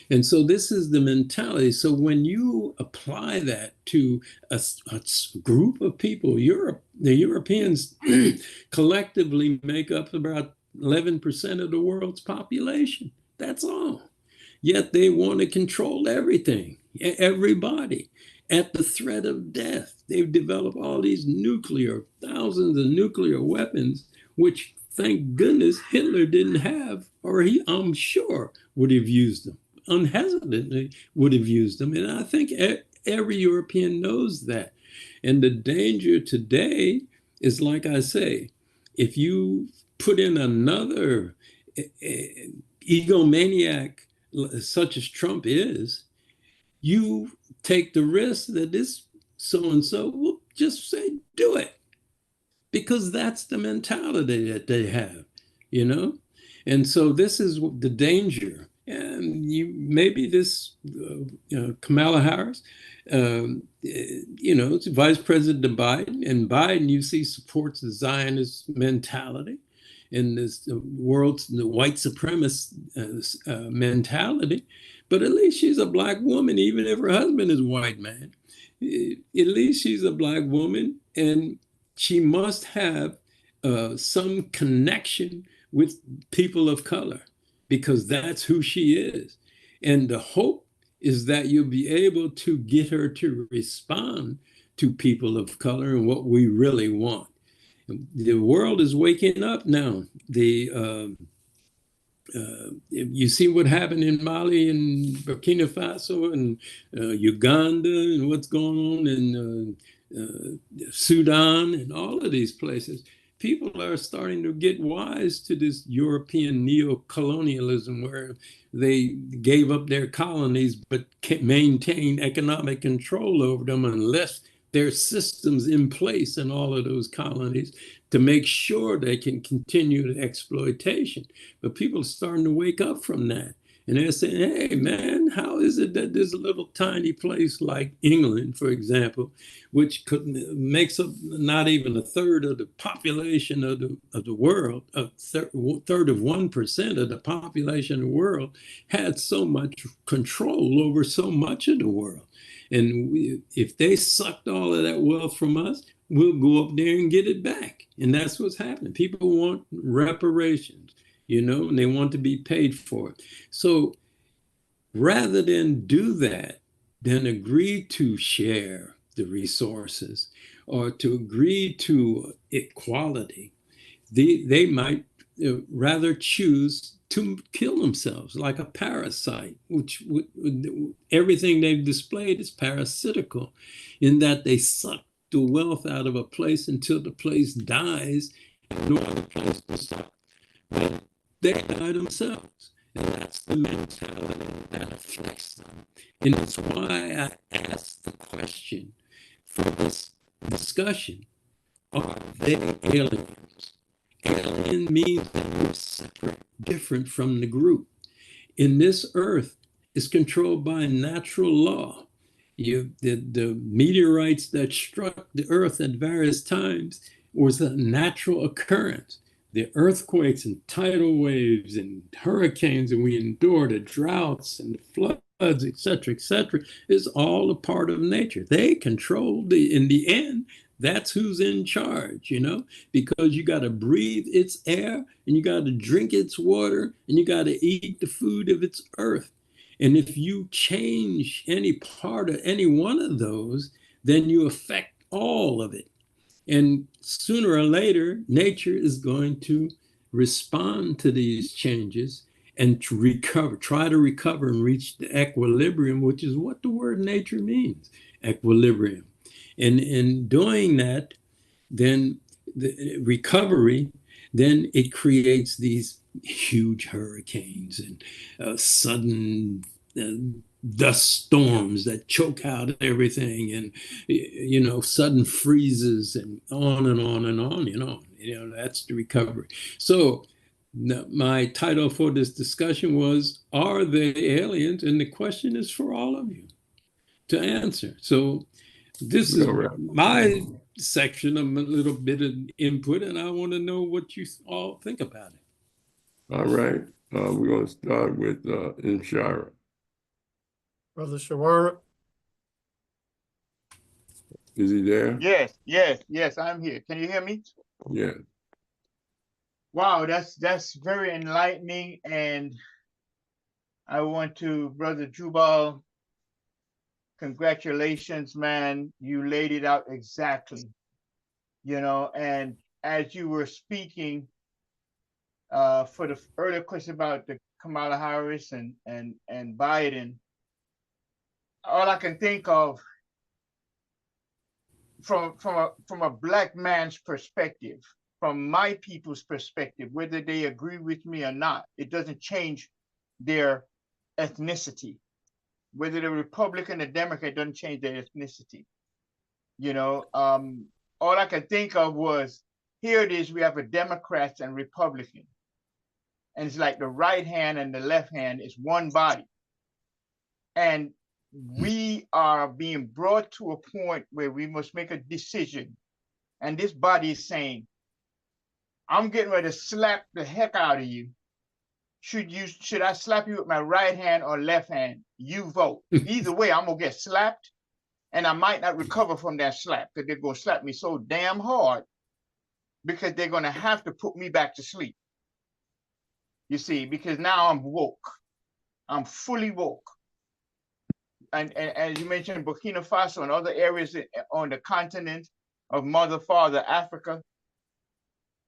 And so this is the mentality. So when you apply that to a group of people, the Europeans collectively make up about 11% of the world's population. That's all. Yet they want to control everything, everybody, at the threat of death. They've developed all these thousands of nuclear weapons, which thank goodness Hitler didn't have, or I'm sure would have used them. Unhesitantly would have used them. And I think every European knows that. And the danger today is, like I say, if you put in another egomaniac such as Trump is, you take the risk that this so-and-so will just say, do it. Because that's the mentality that they have, And so this is the danger. And maybe this Kamala Harris, it's Vice President Biden, and Biden, you see, supports the Zionist mentality and the white supremacist mentality. But at least she's a Black woman, even if her husband is a white man. At least she's a Black woman, and she must have some connection with people of color, because that's who she is. And the hope is that you'll be able to get her to respond to people of color and what we really want. The world is waking up now. You see what happened in Mali and Burkina Faso and Uganda, and what's going on in Sudan and all of these places. People are starting to get wise to this European neo-colonialism, where they gave up their colonies but maintained economic control over them and left their systems in place in all of those colonies to make sure they can continue the exploitation. But people are starting to wake up from that. And they're saying, hey, man, how is it that this little tiny place like England, for example, which makes up not even a third of the population of the world, a third of 1% of the population of the world, had so much control over so much of the world. And if they sucked all of that wealth from us, we'll go up there and get it back. And that's what's happening. People want reparations. you know, and they want to be paid for it. So rather than do that, then agree to share the resources or to agree to equality, they might rather choose to kill themselves like a parasite, which everything they've displayed is parasitical in that they suck the wealth out of a place until the place dies and no other place to suck. But they die themselves. And that's the mentality that afflicts them. And it's why I asked the question for this discussion. Are they aliens? Alien means that we're separate, different from the group. In this earth is controlled by natural law. The meteorites that struck the earth at various times was a natural occurrence. The earthquakes and tidal waves and hurricanes, and we endure the droughts and the floods, et cetera, is all a part of nature. They control in the end, that's who's in charge, you know, because you got to breathe its air and you got to drink its water and you got to eat the food of its earth. And if you change any part of any one of those, then you affect all of it. And sooner or later, nature is going to respond to these changes and to recover, try to recover and reach the equilibrium, which is what the word nature means, equilibrium. And in doing that, then the recovery, then it creates these huge hurricanes and sudden dust storms that choke out everything, and you know, sudden freezes, and on and on and on and on. You know, that's the recovery. So my title for this discussion was, are they aliens? And the question is for all of you to answer. So this is my section of a little bit of input, and I want to know what you all think about it. All right. We're going to start with Inshara. Brother Shawara. Is he there? Yes, I'm here. Can you hear me? Yeah. Wow, that's very enlightening, and I want to, Brother Jubal, congratulations, man. You laid it out exactly, you know, and as you were speaking for the earlier question about the Kamala Harris and Biden, all I can think of from a black man's perspective, from my people's perspective, whether they agree with me or not, it doesn't change their ethnicity. Whether they're Republican or Democrat, doesn't change their ethnicity. You know, all I could think of was, here it is, we have a Democrats and Republican. And it's like the right hand and the left hand is one body. And we are being brought to a point where we must make a decision. And this body is saying, I'm getting ready to slap the heck out of you. Should I slap you with my right hand or left hand? You vote. Either way, I'm gonna get slapped, and I might not recover from that slap because they're gonna slap me so damn hard because they're gonna have to put me back to sleep. You see, because now I'm woke. I'm fully woke. And as you mentioned, Burkina Faso and other areas on the continent of Mother, Father, Africa,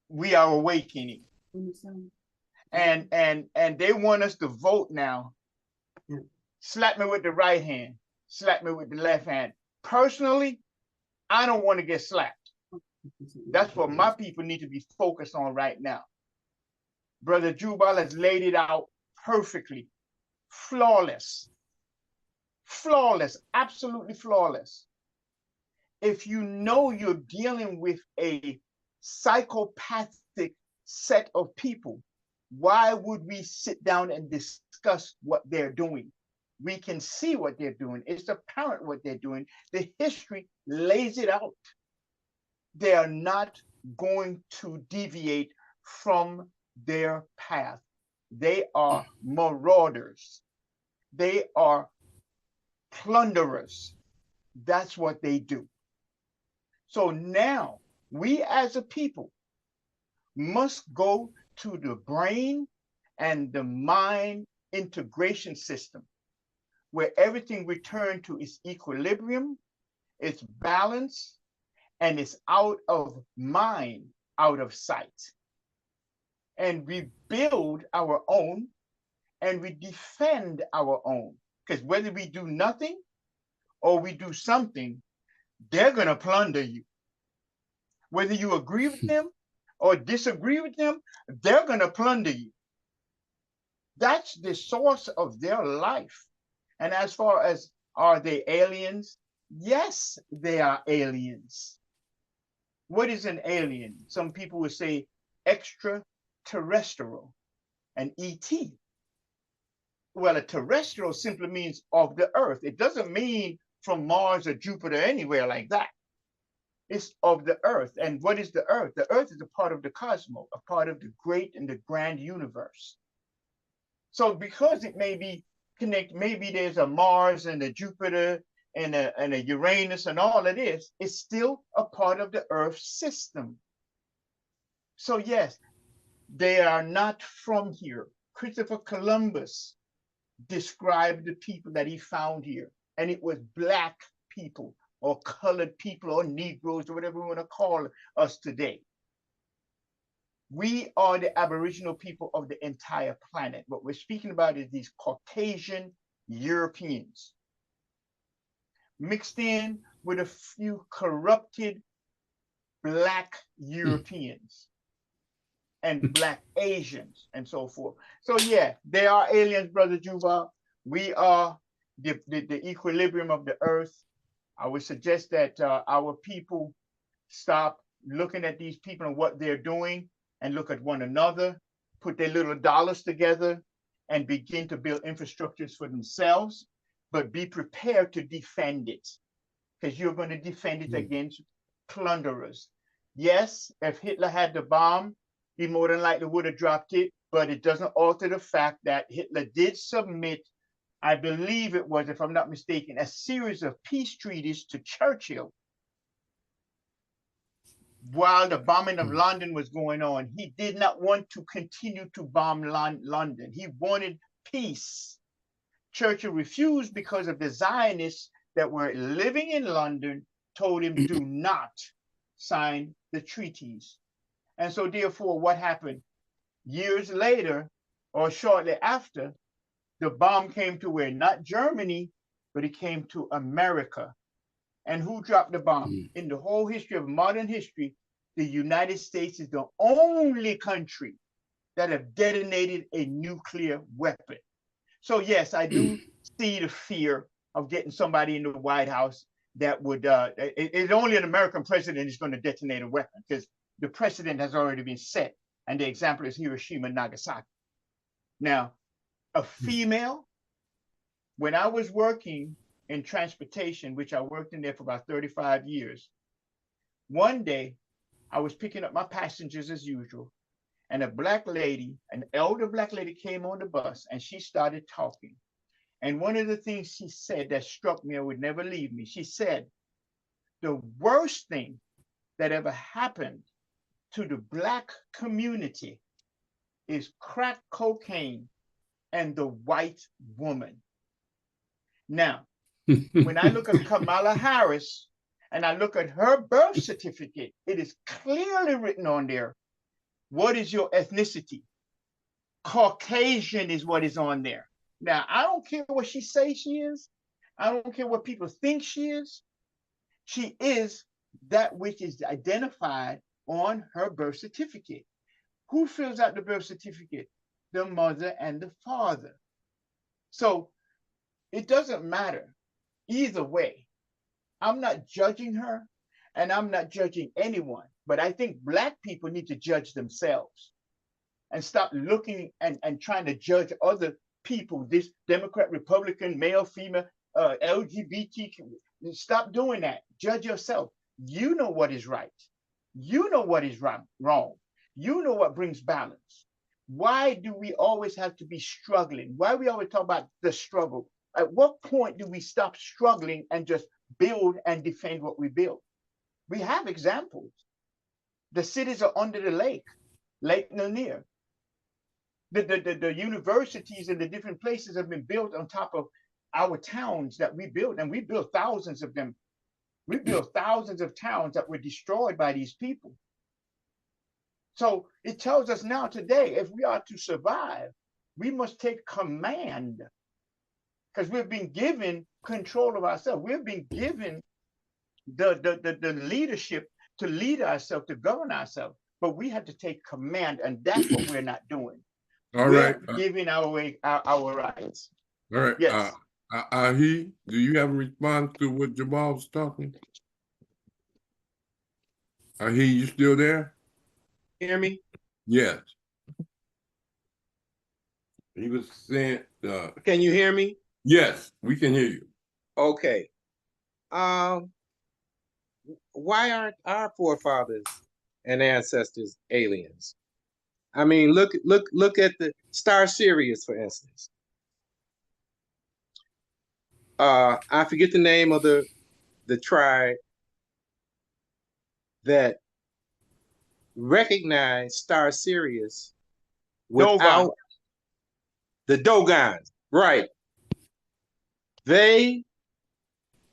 we are awakening. And they want us to vote now. Slap me with the right hand, slap me with the left hand. Personally, I don't want to get slapped. That's what my people need to be focused on right now. Brother Jubal has laid it out perfectly. Flawless. Flawless, absolutely flawless. If you know you're dealing with a psychopathic set of people, why would we sit down and discuss what they're doing? We can see what they're doing. It's apparent what they're doing. The history lays it out. They are not going to deviate from their path. They are marauders. They are plunderers. That's what they do. So now we as a people must go to the brain and the mind integration system, where everything returned to its equilibrium, its balance, and it's out of mind, out of sight. And we build our own and we defend our own. Because whether we do nothing or we do something, they're going to plunder you. Whether you agree with them or disagree with them, they're going to plunder you. That's the source of their life. And as far as are they aliens? Yes, they are aliens. What is an alien? Some people would say extraterrestrial, an ET. Well, a terrestrial simply means of the earth. It doesn't mean from Mars or Jupiter, anywhere like that. It's of the earth. And what is the earth? The earth is a part of the cosmos, a part of the great and the grand universe. So because it may be connected, maybe there's a Mars and a Jupiter and a Uranus and all of this, it's still a part of the earth system. So yes, they are not from here. Christopher Columbus described the people that he found here, and it was Black people or colored people or Negroes or whatever we want to call us today. We are the Aboriginal people of the entire planet. What we're speaking about is these Caucasian Europeans mixed in with a few corrupted Black Europeans and Black Asians and so forth. So yeah, they are aliens, Brother Jubal. We are the equilibrium of the earth. I would suggest that our people stop looking at these people and what they're doing and look at one another, put their little dollars together and begin to build infrastructures for themselves, but be prepared to defend it, because you're going to defend it against plunderers. Yes, if Hitler had the bomb, he more than likely would have dropped it, but it doesn't alter the fact that Hitler did submit, I believe it was, if I'm not mistaken, a series of peace treaties to Churchill. While the bombing of London was going on, he did not want to continue to bomb London. He wanted peace. Churchill refused because of the Zionists that were living in London told him, do not sign the treaties. And so therefore, what happened? Years later, or shortly after, the bomb came to where? Not Germany, but it came to America. And who dropped the bomb? In the whole history of modern history, the United States is the only country that have detonated a nuclear weapon. So yes, I do see the fear of getting somebody in the White House that would, it's only an American president is going to detonate a weapon, because the precedent has already been set. And the example is Hiroshima and Nagasaki. Now, a female, when I was working in transportation, which I worked in there for about 35 years, one day I was picking up my passengers as usual, and a Black lady, an elder Black lady, came on the bus and she started talking. And one of the things she said that struck me and would never leave me, she said, the worst thing that ever happened to the Black community is crack cocaine and the white woman. Now, when I look at Kamala Harris and I look at her birth certificate, it is clearly written on there, what is your ethnicity? Caucasian is what is on there. Now, I don't care what she says she is. I don't care what people think she is. She is that which is identified on her birth certificate. Who fills out the birth certificate? The mother and the father. So it doesn't matter either way. I'm not judging her and I'm not judging anyone, but I think Black people need to judge themselves and stop looking and trying to judge other people, this Democrat, Republican, male, female, LGBTQ. Stop doing that. Judge yourself. You know what is right. You know what is wrong. You know what brings balance. Why do we always have to be struggling? Why we always talk about the struggle? At what point do we stop struggling and just build and defend what we build? We have examples. The cities are under the lake, Lake Lanier. The universities and the different places have been built on top of our towns that we built, and we built thousands of them. We built thousands of towns that were destroyed by these people. So it tells us now today, if we are to survive, we must take command, because we've been given control of ourselves. We've been given the leadership to lead ourselves, to govern ourselves, but we have to take command, and that's what we're not doing. We're giving our rights. All right. Yes. Ahi, do you have a response to what Jubal was talking? Ahi, you still there? Hear me? Yes. He was saying, Can you hear me? yes, we can hear you. Okay. Why aren't our forefathers and ancestors aliens? I mean, look at the Star Sirius, for instance. I forget the name of the tribe that recognized Star Sirius without the Dogons, right? They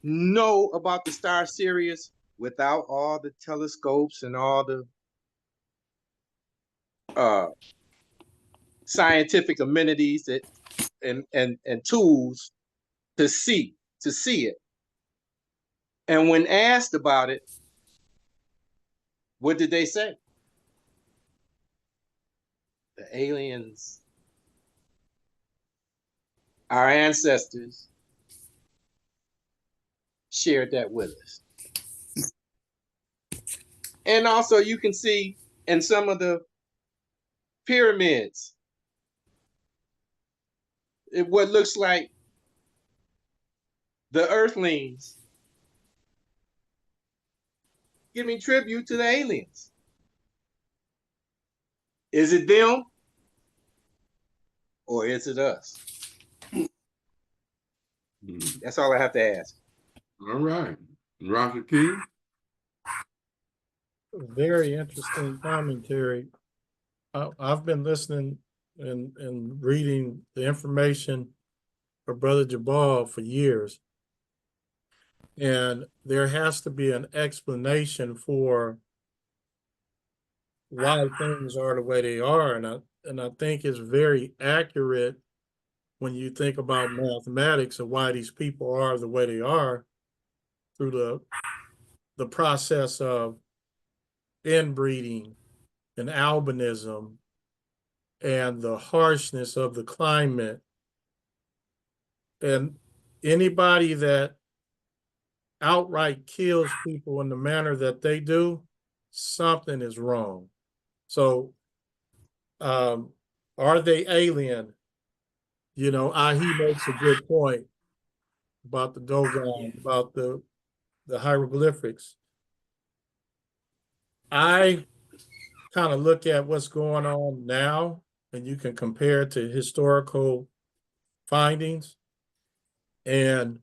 know about the Star Sirius without all the telescopes and all the scientific amenities that and tools to see it. And when asked about it, what did they say? The aliens, our ancestors, shared that with us. And also you can see in some of the pyramids, what looks like the earthlings giving tribute to the aliens. Is it them or is it us? That's all I have to ask. All right. Rashaki? Very interesting commentary. I've been listening and reading the information for Brother Jubal for years. And there has to be an explanation for why things are the way they are. And I think it's very accurate when you think about mathematics of why these people are the way they are through the process of inbreeding and albinism and the harshness of the climate. And anybody that outright kills people in the manner that they do, something is wrong. So are they alien? You know, Ahi makes a good point about the Dogon, about the hieroglyphics. I kind of look at what's going on now, and you can compare it to historical findings. And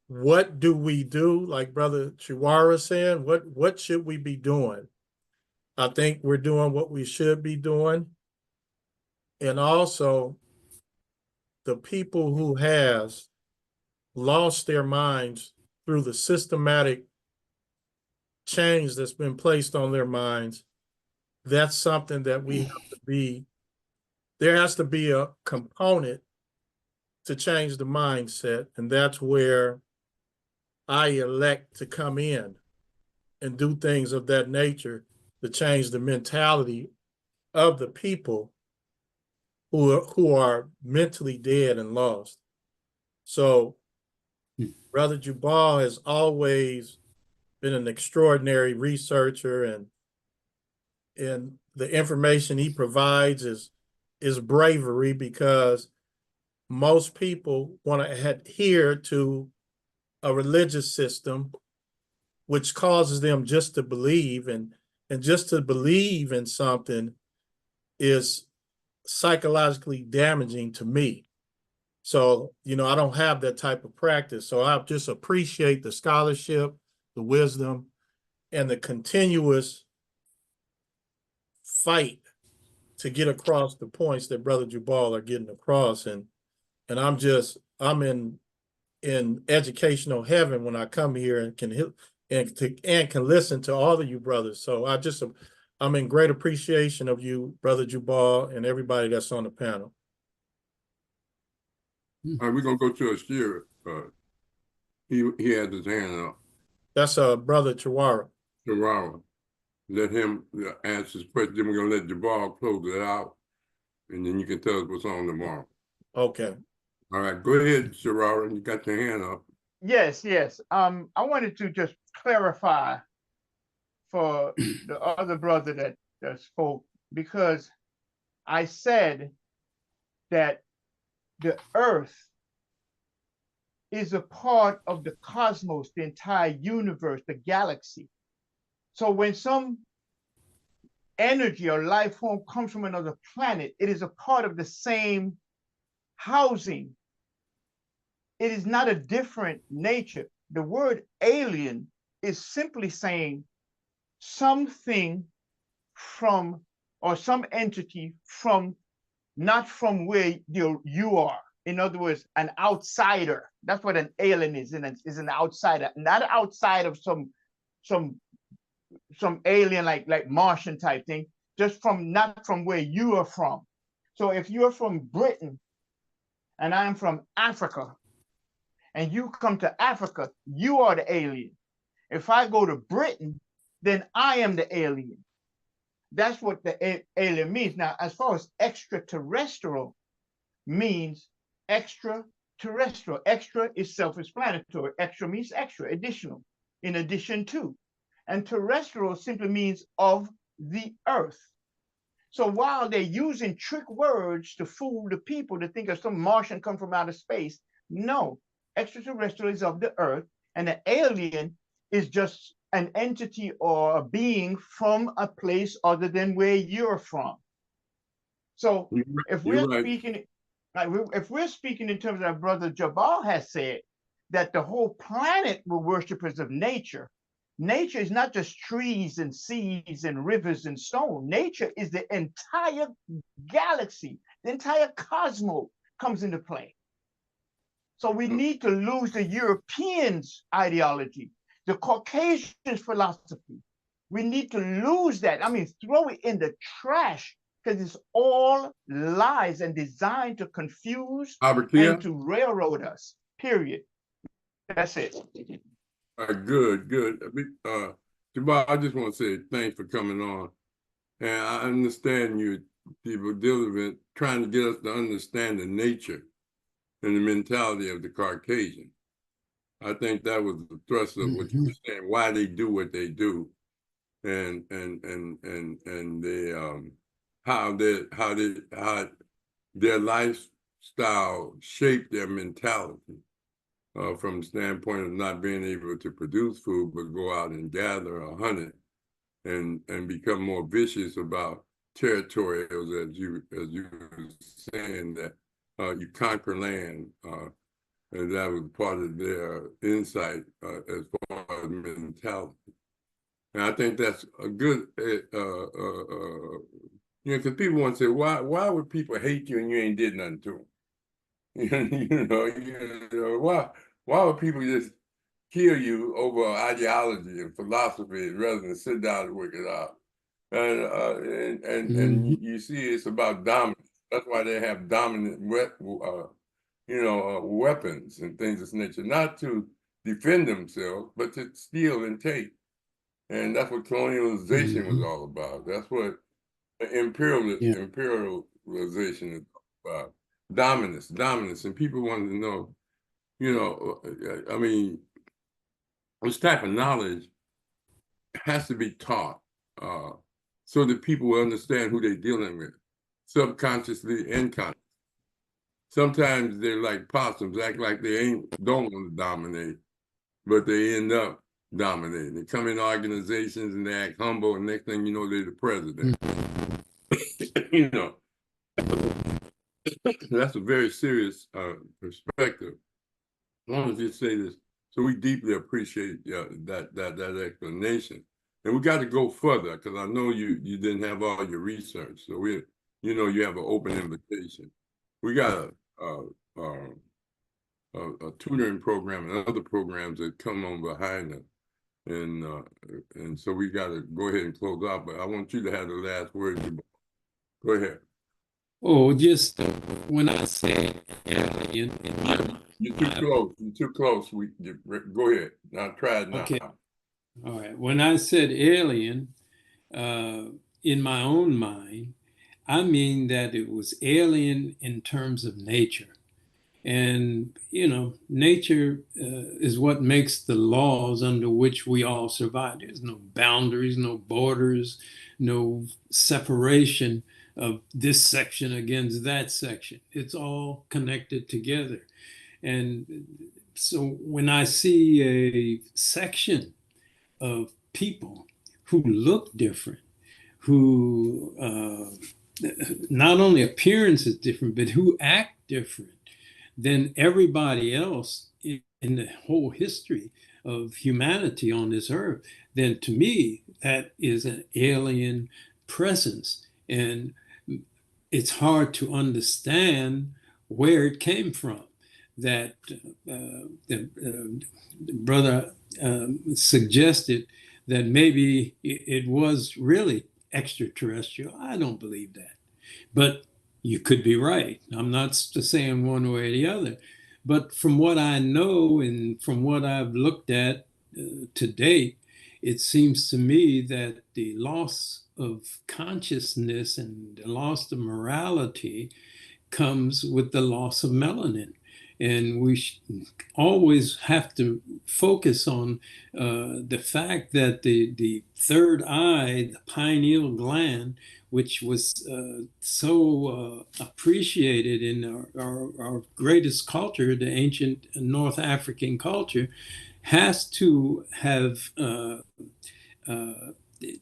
what do we do? Like Brother Chiwara said, what should we be doing? I think we're doing what we should be doing. And also, the people who has lost their minds through the systematic change that's been placed on their minds, that's something that we have to be, there has to be a component to change the mindset. And that's where I elect to come in and do things of that nature to change the mentality of the people who are mentally dead and lost. So Brother Jubal has always been an extraordinary researcher, and the information he provides is bravery, because most people want to adhere to a religious system which causes them just to believe, and just to believe in something is psychologically damaging to me. So, you know, I don't have that type of practice. So I just appreciate the scholarship, the wisdom, and the continuous fight to get across the points that Brother Jubal are getting across. And I'm in educational heaven when I come here and can listen to all of you brothers. So I'm in great appreciation of you, Brother Jubal, and everybody that's on the panel. All right, we're gonna go to Asir. He had his hand up. That's Brother Chawara. Chawara. Let him answer his question. Then we're gonna let Jubal close it out, and then you can tell us what's on tomorrow. Okay. All right, go ahead, Chawara. You got your hand up. Yes, yes. I wanted to just clarify for the other brother that spoke, because I said that the earth is a part of the cosmos, the entire universe, the galaxy. So when some energy or life form comes from another planet, it is a part of the same housing. It is not a different nature. The word alien is simply saying something from, or some entity from, not from where you are. In other words, an outsider. That's what an alien is an outsider, not outside of some alien like Martian type thing, just not from where you are from. So if you're from Britain and I'm from Africa, and you come to Africa, you are the alien. If I go to Britain, then I am the alien. That's what the alien means. Now, as far as extraterrestrial means, extraterrestrial. Extra is self-explanatory. Extra means extra, additional, in addition to. And terrestrial simply means of the earth. So while they're using trick words to fool the people to think of some Martian come from outer space, no, extraterrestrial is of the earth, and an alien is just an entity or a being from a place other than where you're from. So if we're speaking, if we're speaking in terms of our brother Jubal has said that the whole planet were worshipers of nature. Nature is not just trees and seas and rivers and stone. Nature is the entire galaxy, the entire cosmos comes into play. So we need to lose the Europeans' ideology, the Caucasians' philosophy. We need to lose that. I mean, throw it in the trash, because it's all lies and designed to confuse and to railroad us, period. That's it. All right, good. Jubal, I just want to say thanks for coming on. And I understand you people diligent trying to get us to understand the nature and the mentality of the Caucasian. I think that was the thrust of what you were saying, why they do what they do, and they how their lifestyle shaped their mentality. From the standpoint of not being able to produce food, but go out and gather or hunt it, and become more vicious about territorials, as you were saying, that you conquer land, and that was part of their insight as far as mentality. And I think that's a good, because people want to say, why would people hate you and you ain't did nothing to them? Why would people just kill you over ideology and philosophy rather than sit down and work it out? And you see, it's about dominance. That's why they have dominant, weapons and things of this nature, not to defend themselves, but to steal and take. And that's what colonialization was all about. That's what imperialization is about. Dominance, and people wanted to know, I mean, this type of knowledge has to be taught so that people will understand who they're dealing with, subconsciously and consciously. Sometimes they're like possums, act like they don't want to dominate, but they end up dominating. They come in organizations and they act humble, and next thing you know, they're the president. That's a very serious perspective. I want to just say this. So we deeply appreciate that explanation. And we got to go further, because I know you didn't have all your research. So we're you have an open invitation. We got a tutoring program and other programs that come on behind it. And so we got to go ahead and close out, but I want you to have the last word. Go ahead. Oh, just when I say alien in my mind. You're too close. You're too close. Go ahead. Now try it now. Okay. All right. When I said alien, in my own mind, I mean that it was alien in terms of nature. And, nature is what makes the laws under which we all survive. There's no boundaries, no borders, no separation of this section against that section. It's all connected together. And so when I see a section of people who look different, who not only appearance is different, but who act different than everybody else in the whole history of humanity on this earth, then to me, that is an alien presence. And it's hard to understand where it came from. That the brother suggested that maybe it was really extraterrestrial. I don't believe that. But you could be right. I'm not saying one way or the other. But from what I know and from what I've looked at to date, it seems to me that the loss of consciousness and the loss of morality comes with the loss of melanin. And we always have to focus on the fact that the third eye, the pineal gland, which was so appreciated in our greatest culture, the ancient North African culture, has to have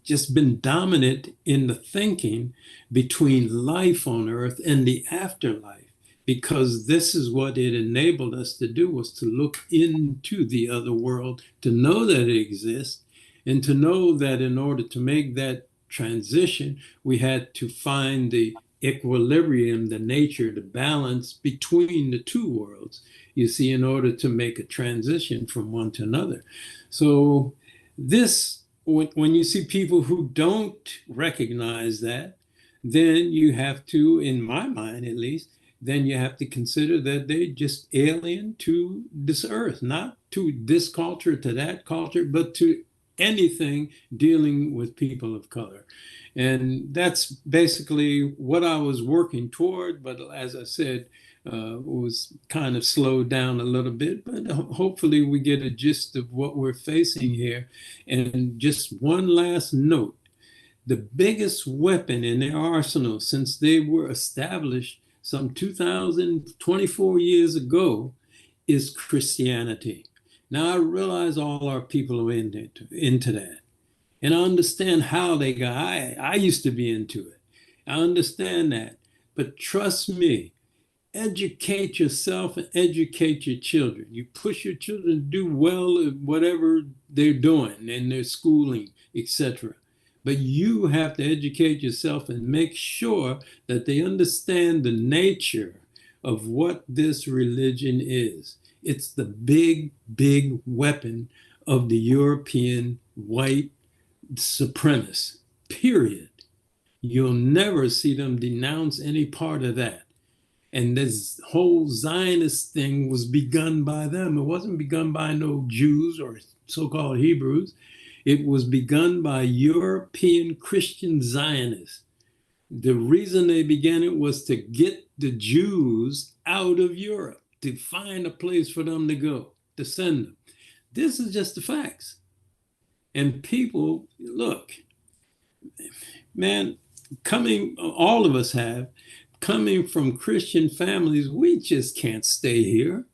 just been dominant in the thinking between life on Earth and the afterlife, because this is what it enabled us to do, was to look into the other world, to know that it exists, and to know that in order to make that transition, we had to find the equilibrium, the nature, the balance between the two worlds, you see, in order to make a transition from one to another. So this, when you see people who don't recognize that, then you have to, in my mind at least, then you have to consider that they're just alien to this earth, not to this culture, to that culture, but to anything dealing with people of color. And that's basically what I was working toward. But as I said, was kind of slowed down a little bit, but hopefully we get a gist of what we're facing here. And just one last note, the biggest weapon in their arsenal since they were established some 2,024 years ago is Christianity. Now I realize all our people are into that. And I understand how they got, I used to be into it. I understand that. But trust me, educate yourself and educate your children. You push your children to do well at whatever they're doing in their schooling, etc. But you have to educate yourself and make sure that they understand the nature of what this religion is. It's the big, big weapon of the European white supremacists, period. You'll never see them denounce any part of that. And this whole Zionist thing was begun by them. It wasn't begun by no Jews or so-called Hebrews. It was begun by European Christian Zionists. The reason they began it was to get the Jews out of Europe, to find a place for them to go, to send them. This is just the facts. And people, look, man, all of us have, coming from Christian families, we just can't stay here.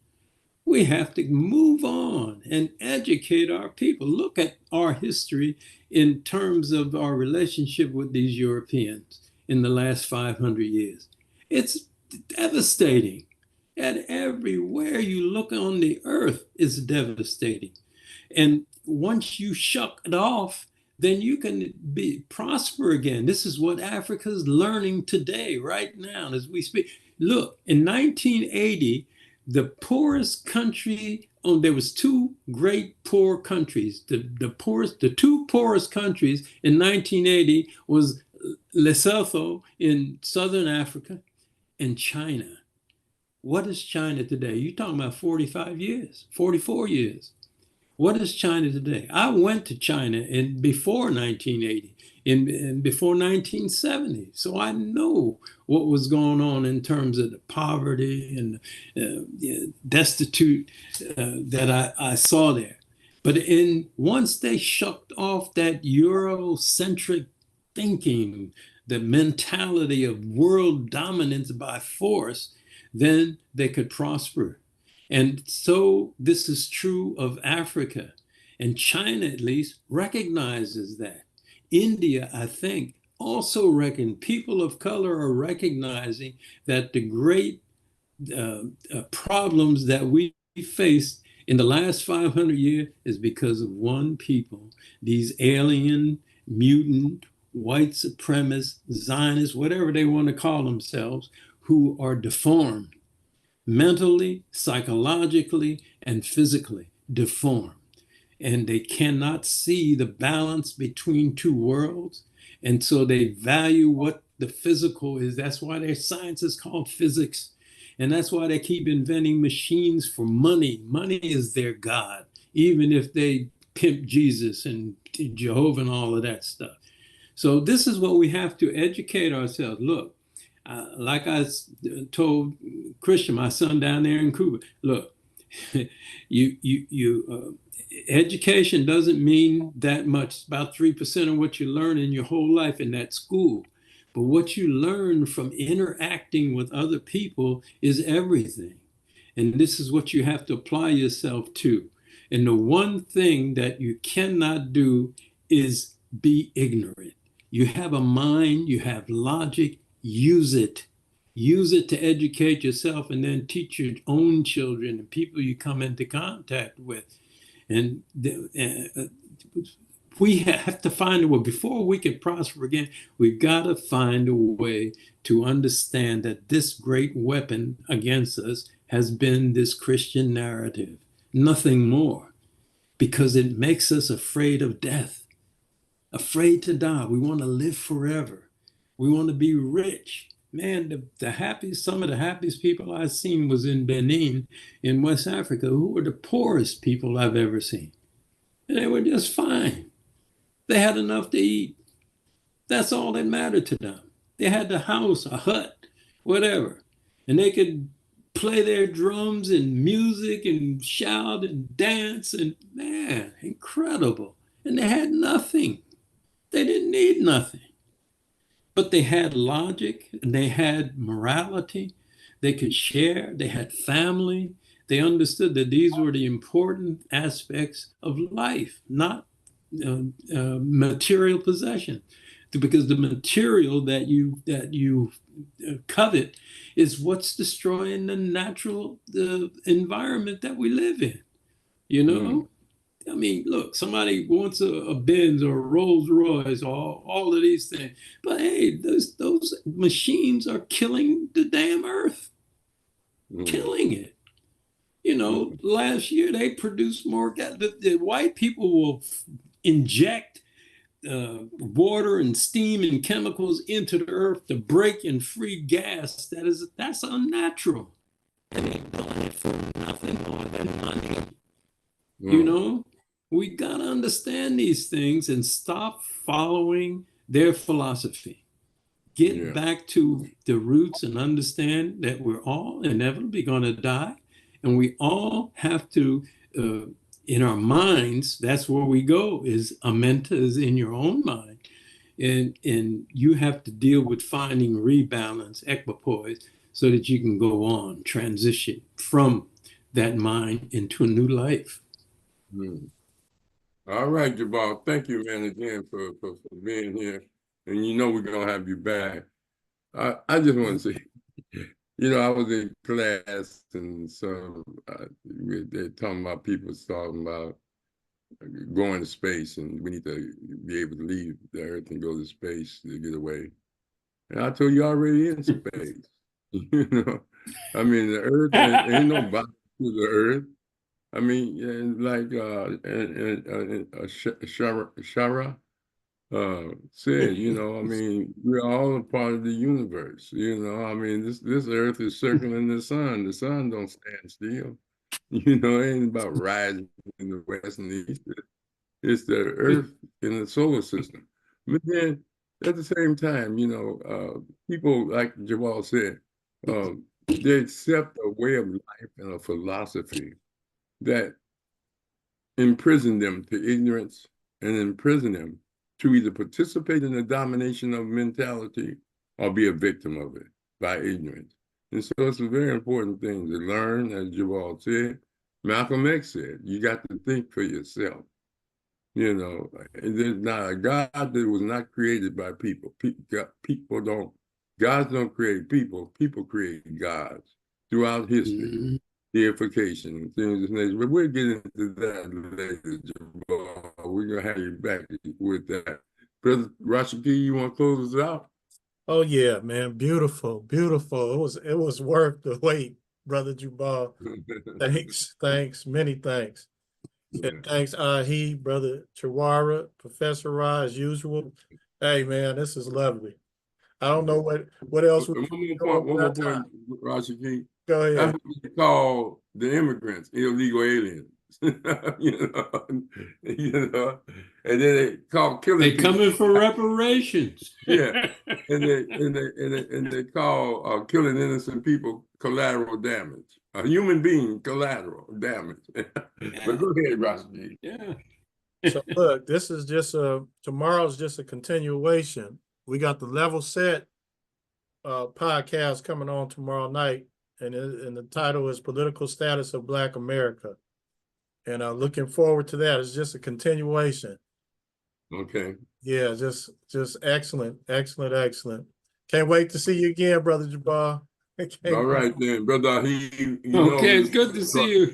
We have to move on and educate our people. Look at our history in terms of our relationship with these Europeans in the last 500 years. It's devastating. And everywhere you look on the earth is devastating. And once you shuck it off, then you can prosper again. This is what Africa's learning today, right now, as we speak. Look, in 1980, the poorest country, there was two great poor countries. The two poorest countries in 1980 was Lesotho in Southern Africa and China. What is China today? You're talking about 45 years, 44 years. What is China today? I went to China before 1980, before 1970. So I know what was going on in terms of the poverty and destitute that I saw there. But once they shucked off that Eurocentric thinking, the mentality of world dominance by force, then they could prosper. And so this is true of Africa. And China, at least, recognizes that. India, I think, also people of color are recognizing that the great problems that we faced in the last 500 years is because of one people, these alien, mutant, white supremacist, Zionists, whatever they want to call themselves, who are deformed. Mentally, psychologically, and physically deformed. And they cannot see the balance between two worlds. And so they value what the physical is. That's why their science is called physics. And that's why they keep inventing machines for money. Money is their God, even if they pimp Jesus and Jehovah and all of that stuff. So this is what we have to educate ourselves. Look, like I told Christian, my son down there in Cuba, look, education doesn't mean that much. It's about 3% of what you learn in your whole life in that school. But what you learn from interacting with other people is everything. And this is what you have to apply yourself to. And the one thing that you cannot do is be ignorant. You have a mind, you have logic, use it. Use it to educate yourself and then teach your own children and people you come into contact with. And we have to find a way. Before we can prosper again, we've got to find a way to understand that this great weapon against us has been this Christian narrative, nothing more, because it makes us afraid of death, afraid to die. We want to live forever. We want to be rich. Man, some of the happiest people I've seen was in Benin, in West Africa, who were the poorest people I've ever seen. And they were just fine. They had enough to eat. That's all that mattered to them. They had the house, a hut, whatever. And they could play their drums and music and shout and dance and, man, incredible. And they had nothing. They didn't need nothing. But they had logic and they had morality. They could share. They had family. They understood that these were the important aspects of life, not material possession. Because the material that you covet is what's destroying the natural environment that we live in. You know? I mean, look, somebody wants a Benz or a Rolls Royce or all of these things. But hey, those machines are killing the damn earth. Killing it. You know, last year they produced more gas. The white people will inject water and steam and chemicals into the earth to break and free gas. That's unnatural. And they're doing it for nothing more than money. You know, we got to understand these things and stop following their philosophy. Get back to the roots and understand that we're all inevitably going to die. And we all have to, in our minds, that's where we go, is amenta is in your own mind. And you have to deal with finding rebalance, equipoise, so that you can go on, transition from that mind into a new life. All right, Jubal. Thank you, man, again for being here. And you know we're going to have you back. I just want to say, you know, I was in class and they're talking about people talking about going to space, and we need to be able to leave the Earth and go to space to get away. And I told you already in space. You know, I mean, the Earth ain't no box to the Earth. I mean, and like Shara said, you know, I mean, we're all a part of the universe. You know, I mean, this Earth is circling the sun. The sun don't stand still. You know, it ain't about rising in the west and the east. It's the Earth in the solar system. But then at the same time, you know, people like Jubal said, they accept a way of life and a philosophy that imprison them to ignorance and imprison them to either participate in the domination of mentality or be a victim of it by ignorance. And so it's a very important thing to learn, as Jubal said. Malcolm X said, you got to think for yourself. You know, there's not a God that was not created by people. Gods don't create people. People create gods throughout history. Deification and things of this nature. But we'll get into that later, Jabal. We're going to have you back with that. Brother Rashaki, you want to close us out? Oh yeah, man. Beautiful, beautiful. It was worth the wait, Brother Jubal. Thanks, many thanks. And thanks, he, Brother Chawara, Professor Ra, as usual. Hey man, this is lovely. I don't know what else. One more point, Rashaki. Go ahead. That's what they call the immigrants, illegal aliens. You know, and then they call killing. They coming for reparations. Yeah, and they call killing innocent people collateral damage. A human being collateral damage. But go ahead, Rashaki. Yeah. So look, this is just tomorrow's just a continuation. We got the Level Set podcast coming on tomorrow night, and the title is Political Status of Black America. And looking forward to that. It's just a continuation. Okay. Yeah, just excellent. Can't wait to see you again, Brother Jubal. All right then, brother. Okay, it's good to see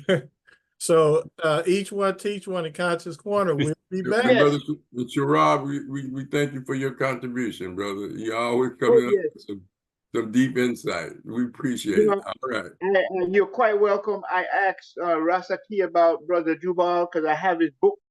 you. So each one teach one in Conscious Corner. We'll be back. Brother Sharab, we thank you for your contribution, brother. You always coming up with some deep insight. We appreciate it. All right. And you're quite welcome. I asked Rashaki about Brother Jubal because I have his book